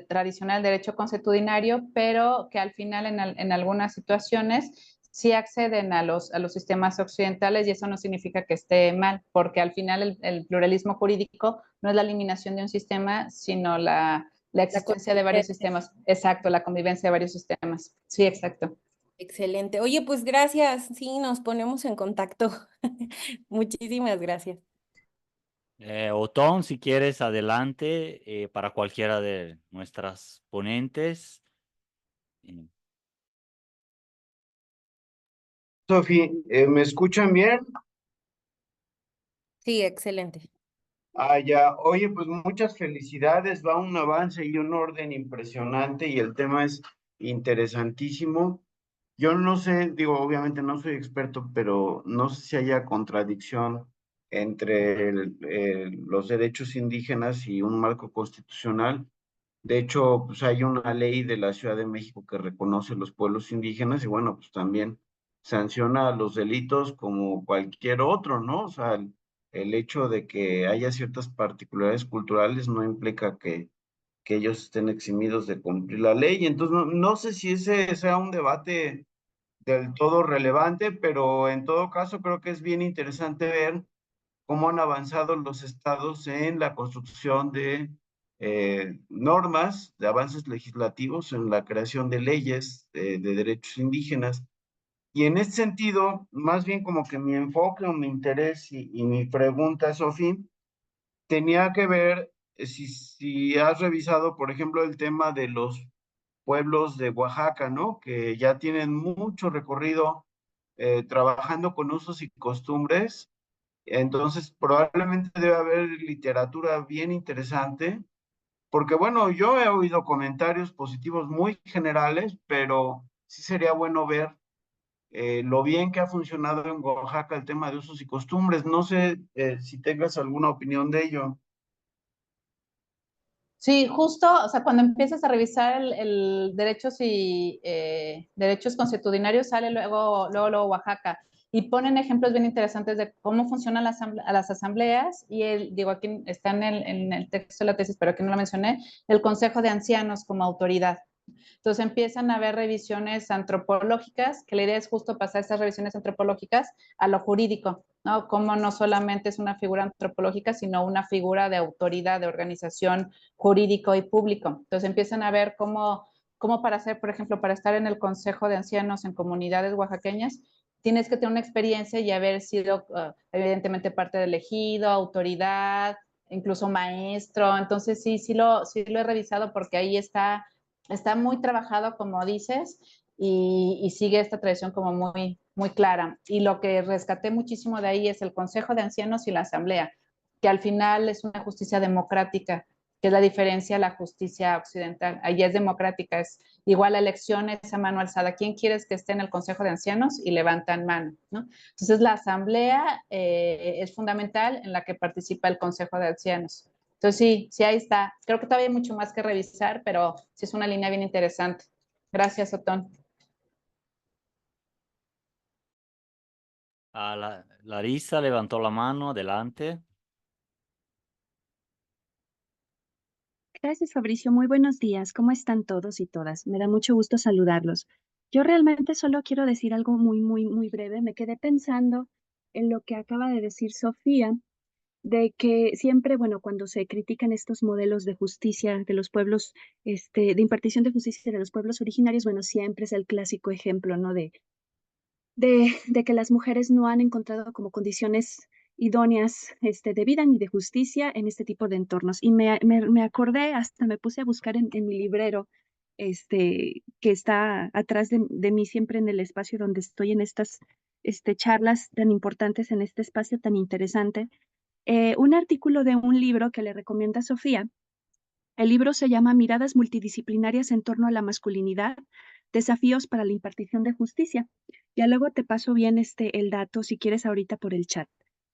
tradicional, derecho consuetudinario, pero que al final en algunas situaciones sí acceden a los sistemas occidentales y eso no significa que esté mal, porque al final el pluralismo jurídico no es la eliminación de un sistema, sino la La existencia de varios convivencia. sistemas. Exacto, la convivencia de varios sistemas. Sí, exacto. Excelente. Oye, pues gracias. Sí, nos ponemos en contacto. Muchísimas gracias. Otón, si quieres, adelante para cualquiera de nuestras ponentes. Eh, Sofi, ¿me escuchan bien? Sí, excelente. Ah, ya. Oye, pues muchas felicidades, va un avance y un orden impresionante y el tema es interesantísimo. Yo no sé, digo, obviamente no soy experto, pero no sé si haya contradicción entre los derechos indígenas y un marco constitucional. De hecho, pues hay una ley de la Ciudad de México que reconoce los pueblos indígenas y bueno, pues también sanciona los delitos como cualquier otro, ¿no? O sea, el hecho de que haya ciertas particularidades culturales no implica que ellos estén eximidos de cumplir la ley. Entonces, no sé si ese sea un debate del todo relevante, pero en todo caso creo que es bien interesante ver cómo han avanzado los estados en la construcción de normas, de avances legislativos, en la creación de leyes de derechos indígenas. Y en ese sentido, más bien como que mi enfoque o mi interés y mi pregunta, Sofía, tenía que ver si has revisado, por ejemplo, el tema de los pueblos de Oaxaca, ¿no? Que ya tienen mucho recorrido trabajando con usos y costumbres. Entonces, probablemente debe haber literatura bien interesante, porque bueno, yo he oído comentarios positivos muy generales, pero sí sería bueno ver lo bien que ha funcionado en Oaxaca el tema de usos y costumbres. No sé si tengas alguna opinión de ello. Sí, justo, o sea, cuando empiezas a revisar el derechos y derechos consuetudinarios, sale luego Oaxaca. Y ponen ejemplos bien interesantes de cómo funcionan las asambleas. Y digo, aquí está en el texto de la tesis, pero aquí no lo mencioné, el Consejo de Ancianos como autoridad. Entonces empiezan a haber revisiones antropológicas, que la idea es justo pasar estas revisiones antropológicas a lo jurídico, ¿no? Como no solamente es una figura antropológica, sino una figura de autoridad, de organización jurídico y público. Entonces empiezan a ver cómo para hacer, por ejemplo, para estar en el Consejo de Ancianos en comunidades oaxaqueñas, tienes que tener una experiencia y haber sido evidentemente parte del ejido, autoridad, incluso maestro. Entonces sí lo he revisado porque ahí está está muy trabajado, como dices, y sigue esta tradición como muy, muy clara. Y lo que rescaté muchísimo de ahí es el Consejo de Ancianos y la Asamblea, que al final es una justicia democrática, que es la diferencia a la justicia occidental. Allí es democrática, es igual la elección es a mano alzada. ¿Quién quieres que esté en el Consejo de Ancianos? Y levantan mano, ¿no? Entonces la Asamblea es fundamental, en la que participa el Consejo de Ancianos. Entonces sí, sí, ahí está. Creo que todavía hay mucho más que revisar, pero sí es una línea bien interesante. Gracias, Otón. Larisa levantó la mano, adelante. Gracias, Fabricio. Muy buenos días. ¿Cómo están todos y todas? Me da mucho gusto saludarlos. Yo realmente solo quiero decir algo muy breve. Me quedé pensando en lo que acaba de decir Sofía, de que siempre, bueno, cuando se critican estos modelos de justicia de los pueblos, de impartición de justicia de los pueblos originarios, bueno, siempre es el clásico ejemplo, ¿no? De que las mujeres no han encontrado como condiciones idóneas de vida ni de justicia en este tipo de entornos. Y me acordé, hasta me puse a buscar en mi librero, que está atrás de mí siempre en el espacio donde estoy en estas charlas tan importantes, en este espacio tan interesante, un artículo de un libro que le recomienda Sofía. El libro se llama Miradas multidisciplinarias en torno a la masculinidad, desafíos para la impartición de justicia. Ya luego te paso bien el dato si quieres ahorita por el chat.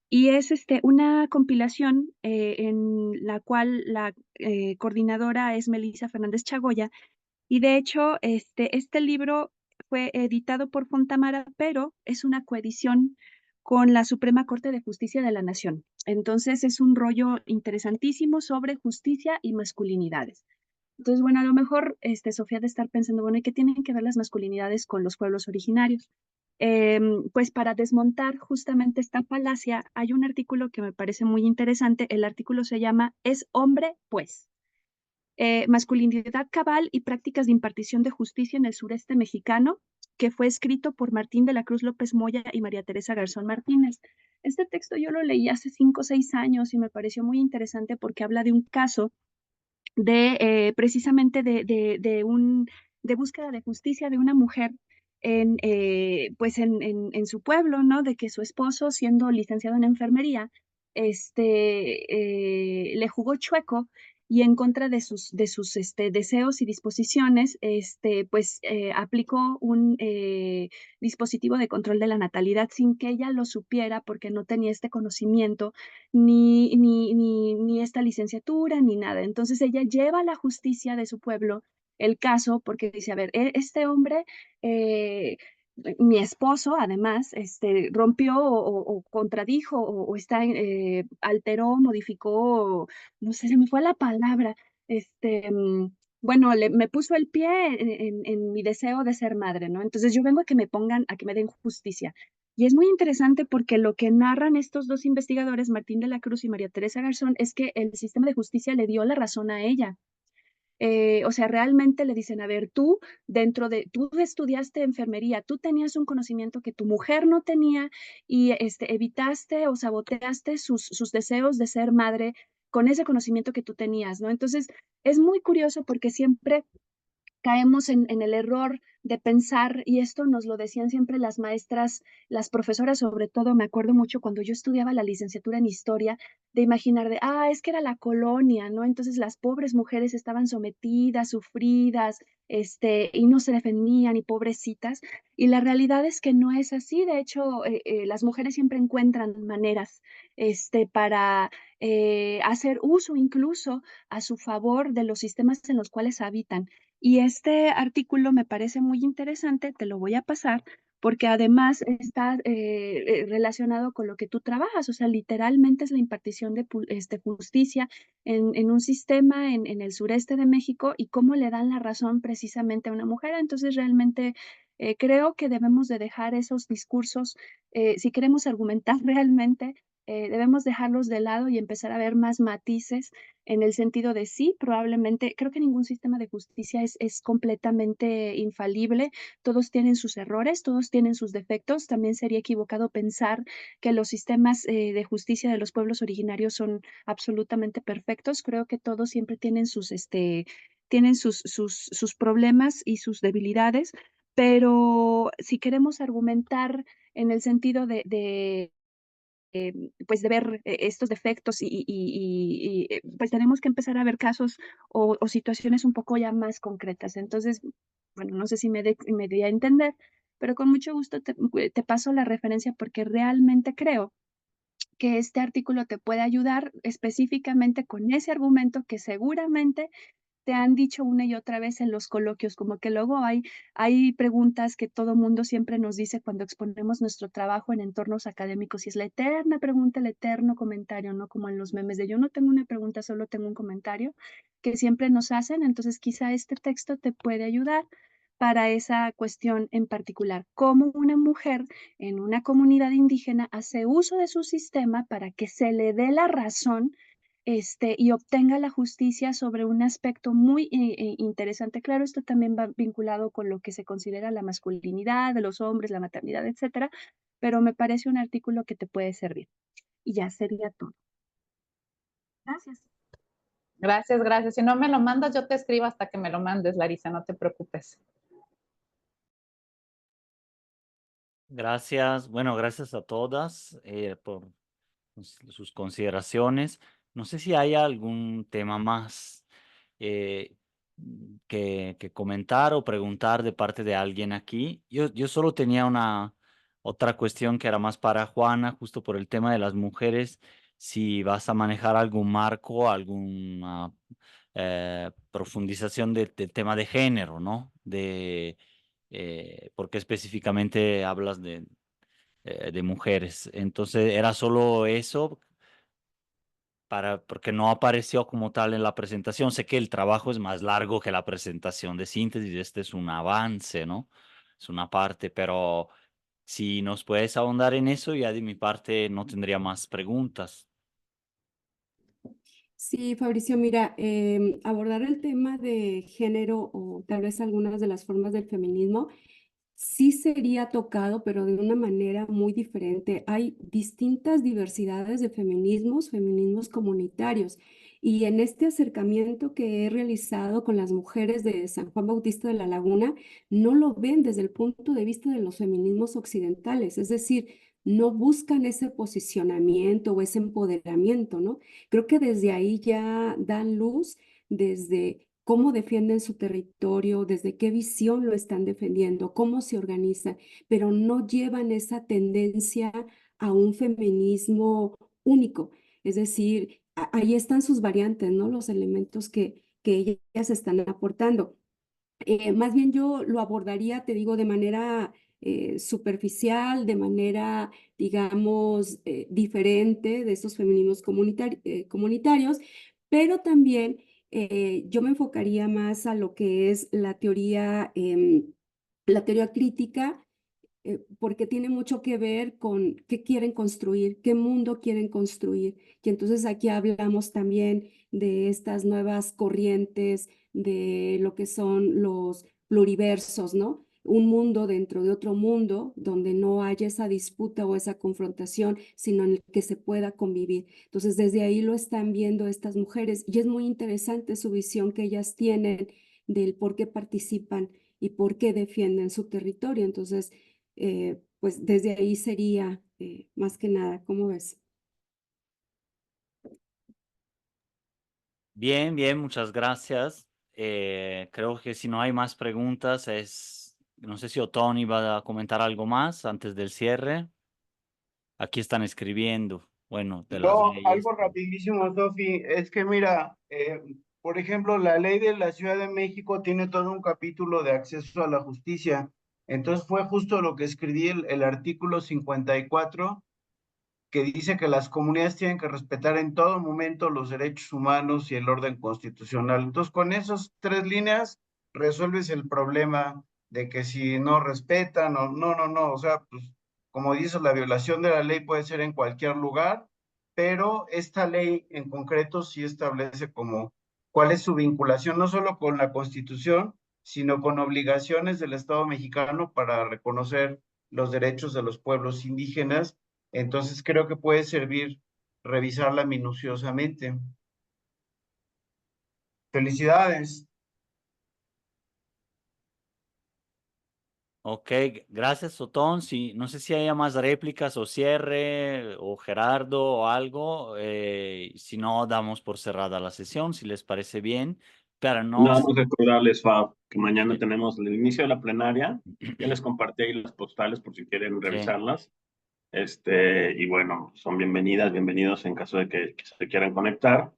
Y es una compilación en la cual la coordinadora es Melissa Fernández Chagoya. Y de hecho, este libro fue editado por Fontamara, pero es una coedición con la Suprema Corte de Justicia de la Nación. Entonces es un rollo interesantísimo sobre justicia y masculinidades. Entonces, bueno, a lo mejor Sofía de estar pensando, bueno, ¿y qué tienen que ver las masculinidades con los pueblos originarios? Pues para desmontar justamente esta falacia, hay un artículo que me parece muy interesante. El artículo se llama ¿Es hombre, pues? Masculinidad cabal y prácticas de impartición de justicia en el sureste mexicano, que fue escrito por Martín de la Cruz López Moya y María Teresa Garzón Martínez. Este texto yo lo leí hace 5 o 6 años y me pareció muy interesante porque habla de un caso precisamente de búsqueda de justicia de una mujer pues en su pueblo, ¿no? De que su esposo, siendo licenciado en enfermería, le jugó chueco y en contra de sus deseos y disposiciones, pues aplicó un dispositivo de control de la natalidad sin que ella lo supiera porque no tenía este conocimiento ni esta licenciatura, ni nada. Entonces ella lleva a la justicia de su pueblo el caso porque dice, a ver, este hombre, mi esposo, además, rompió o contradijo alteró, modificó, no sé, se me fue la palabra, bueno, me puso el pie en mi deseo de ser madre, ¿no? Entonces yo vengo a que me pongan, a que me den justicia. Y es muy interesante porque lo que narran estos dos investigadores, Martín de la Cruz y María Teresa Garzón, es que el sistema de justicia le dio la razón a ella. O sea, realmente le dicen, a ver, tú estudiaste enfermería, tú tenías un conocimiento que tu mujer no tenía y evitaste o saboteaste sus deseos de ser madre con ese conocimiento que tú tenías, ¿no? Entonces, es muy curioso porque siempre caemos en el error de pensar, y esto nos lo decían siempre las maestras, las profesoras sobre todo, me acuerdo mucho cuando yo estudiaba la licenciatura en historia, de imaginar es que era la colonia, ¿no? Entonces las pobres mujeres estaban sometidas, sufridas, y no se defendían y pobrecitas, y la realidad es que no es así. De hecho, las mujeres siempre encuentran maneras, para hacer uso incluso a su favor de los sistemas en los cuales habitan. Y este artículo me parece muy interesante, te lo voy a pasar, porque además está relacionado con lo que tú trabajas, o sea, literalmente es la impartición de justicia en un sistema en el sureste de México y cómo le dan la razón precisamente a una mujer. Entonces, realmente creo que debemos de dejar esos discursos, si queremos argumentar realmente. Debemos dejarlos de lado y empezar a ver más matices en el sentido de sí, probablemente, creo que ningún sistema de justicia es completamente infalible, todos tienen sus errores, todos tienen sus defectos, también sería equivocado pensar que los sistemas de justicia de los pueblos originarios son absolutamente perfectos, creo que todos siempre tienen tienen sus problemas y sus debilidades, pero si queremos argumentar en el sentido pues de ver estos defectos pues tenemos que empezar a ver casos o situaciones un poco ya más concretas. Entonces, bueno, no sé si me di a entender, pero con mucho gusto te paso la referencia porque realmente creo que este artículo te puede ayudar específicamente con ese argumento que seguramente te han dicho una y otra vez en los coloquios, como que luego hay preguntas que todo mundo siempre nos dice cuando exponemos nuestro trabajo en entornos académicos y es la eterna pregunta, el eterno comentario, ¿no? Como en los memes de yo no tengo una pregunta, solo tengo un comentario, que siempre nos hacen. Entonces quizá este texto te puede ayudar para esa cuestión en particular, cómo una mujer en una comunidad indígena hace uso de su sistema para que se le dé la razón y obtenga la justicia sobre un aspecto muy interesante. Claro, esto también va vinculado con lo que se considera la masculinidad de los hombres, la maternidad, etcétera, pero me parece un artículo que te puede servir. Y ya sería todo. Gracias. Gracias, gracias. Si no me lo mandas, yo te escribo hasta que me lo mandes, Larisa, no te preocupes. Gracias. Bueno, gracias a todas por sus consideraciones. No sé si hay algún tema más que comentar o preguntar de parte de alguien aquí. Yo solo tenía una otra cuestión que era más para Juana, justo por el tema de las mujeres, si vas a manejar algún marco, alguna profundización del tema de género, ¿no? Porque específicamente hablas de mujeres. Entonces era solo eso porque no apareció como tal en la presentación. Sé que el trabajo es más largo que la presentación de síntesis. Este es un avance, ¿no? Es una parte, pero si nos puedes ahondar en eso, ya de mi parte no tendría más preguntas. Sí, Fabricio, mira, abordar el tema de género o tal vez algunas de las formas del feminismo sí sería tocado, pero de una manera muy diferente. Hay distintas diversidades de feminismos, feminismos comunitarios. Y en este acercamiento que he realizado con las mujeres de San Juan Bautista de la Laguna, no lo ven desde el punto de vista de los feminismos occidentales, es decir, no buscan ese posicionamiento o ese empoderamiento, ¿no? Creo que desde ahí ya dan luz desde cómo defienden su territorio, desde qué visión lo están defendiendo, cómo se organizan, pero no llevan esa tendencia a un feminismo único. Es decir, ahí están sus variantes, ¿no? Los elementos que ellas están aportando. Más bien yo lo abordaría, te digo, de manera superficial, de manera, digamos, diferente de estos feminismos comunitarios, pero también yo me enfocaría más a lo que es la teoría crítica, porque tiene mucho que ver con qué quieren construir, qué mundo quieren construir. Y entonces aquí hablamos también de estas nuevas corrientes, de lo que son los pluriversos, ¿no? Un mundo dentro de otro mundo donde no haya esa disputa o esa confrontación, sino en el que se pueda convivir. Entonces, desde ahí lo están viendo estas mujeres y es muy interesante su visión que ellas tienen del por qué participan y por qué defienden su territorio. Entonces, pues desde ahí sería más que nada, ¿cómo ves? Bien, bien, muchas gracias. Creo que si no hay más preguntas, no sé si Otoni va a comentar algo más antes del cierre. Aquí están escribiendo, bueno, de las No, leyes. algo rapidísimo, Sofi, es que mira, por ejemplo, la ley de la Ciudad de México tiene todo un capítulo de acceso a la justicia. Entonces fue justo lo que escribí el artículo 54, que dice que las comunidades tienen que respetar en todo momento los derechos humanos y el orden constitucional. Entonces, con esas tres líneas resuelves el problema de que si no respetan o no, o sea, pues como dices, la violación de la ley puede ser en cualquier lugar, pero esta ley en concreto sí establece como cuál es su vinculación, no solo con la Constitución, sino con obligaciones del Estado mexicano para reconocer los derechos de los pueblos indígenas. Entonces creo que puede servir revisarla minuciosamente. Felicidades. Ok, gracias, Otón. Sí, no sé si haya más réplicas o cierre o Gerardo o algo. Si no, damos por cerrada la sesión, si les parece bien. Pero no. Nada más recordarles, Fab, que mañana Sí. tenemos el inicio de la plenaria. Ya les compartí ahí las postales por si quieren Sí. revisarlas. Y bueno, son bienvenidas, bienvenidos en caso de que se quieran conectar.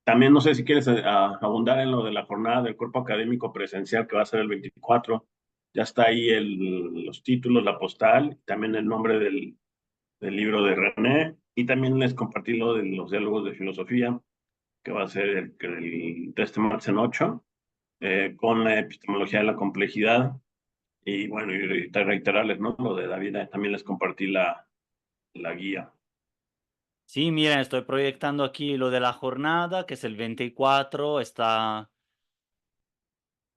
También no sé si quieres abundar en lo de la jornada del cuerpo académico presencial que va a ser el 24. Ya está ahí los títulos, la postal, también el nombre del libro de René. Y también les compartí lo de los diálogos de filosofía, que va a ser de este martes en 8, con la epistemología de la complejidad. Y bueno, y reiterarles, ¿no? Lo de David, también les compartí la guía. Sí, miren, estoy proyectando aquí lo de la jornada, que es el 24.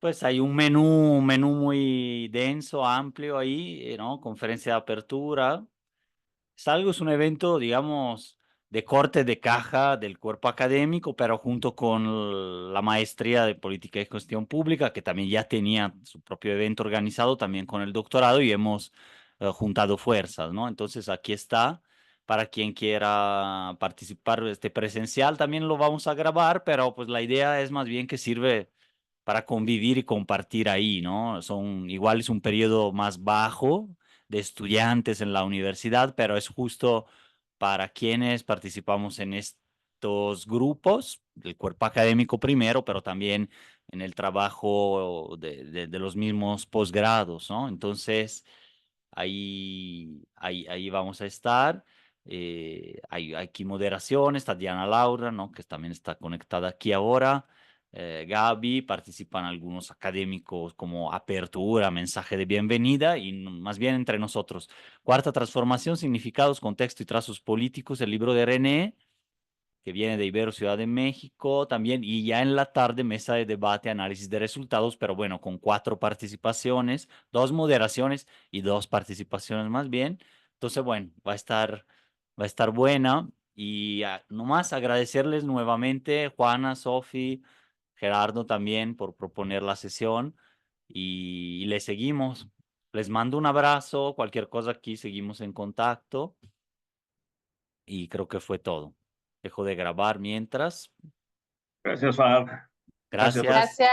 Pues hay un menú muy denso, amplio ahí, ¿no? Conferencia de apertura. Es un evento, digamos, de corte de caja del cuerpo académico, pero junto con la maestría de política y gestión pública, que también ya tenía su propio evento organizado también con el doctorado y hemos juntado fuerzas, ¿no? Entonces aquí está, para quien quiera participar presencial, también lo vamos a grabar, pero pues la idea es más bien que sirve para convivir y compartir ahí, ¿no? Igual es un periodo más bajo de estudiantes en la universidad, pero es justo para quienes participamos en estos grupos, del cuerpo académico primero, pero también en el trabajo de los mismos posgrados, ¿no? Entonces, ahí vamos a estar. Hay aquí moderación, está Diana Laura, ¿no? Que también está conectada aquí ahora. Gaby, participan algunos académicos como apertura, mensaje de bienvenida y más bien entre nosotros. Cuarta transformación, significados, contexto y trazos políticos, el libro de René, que viene de Ibero Ciudad de México también, y ya en la tarde mesa de debate, análisis de resultados, pero bueno, con 4 participaciones, 2 moderaciones y 2 participaciones más bien. Entonces, bueno, va a estar buena y nomás agradecerles nuevamente, Juana, Sofi, Gerardo también por proponer la sesión y le seguimos. Les mando un abrazo, cualquier cosa aquí seguimos en contacto y creo que fue todo. Dejo de grabar mientras. Gracias, Fab. Gracias. Gracias. Gracias.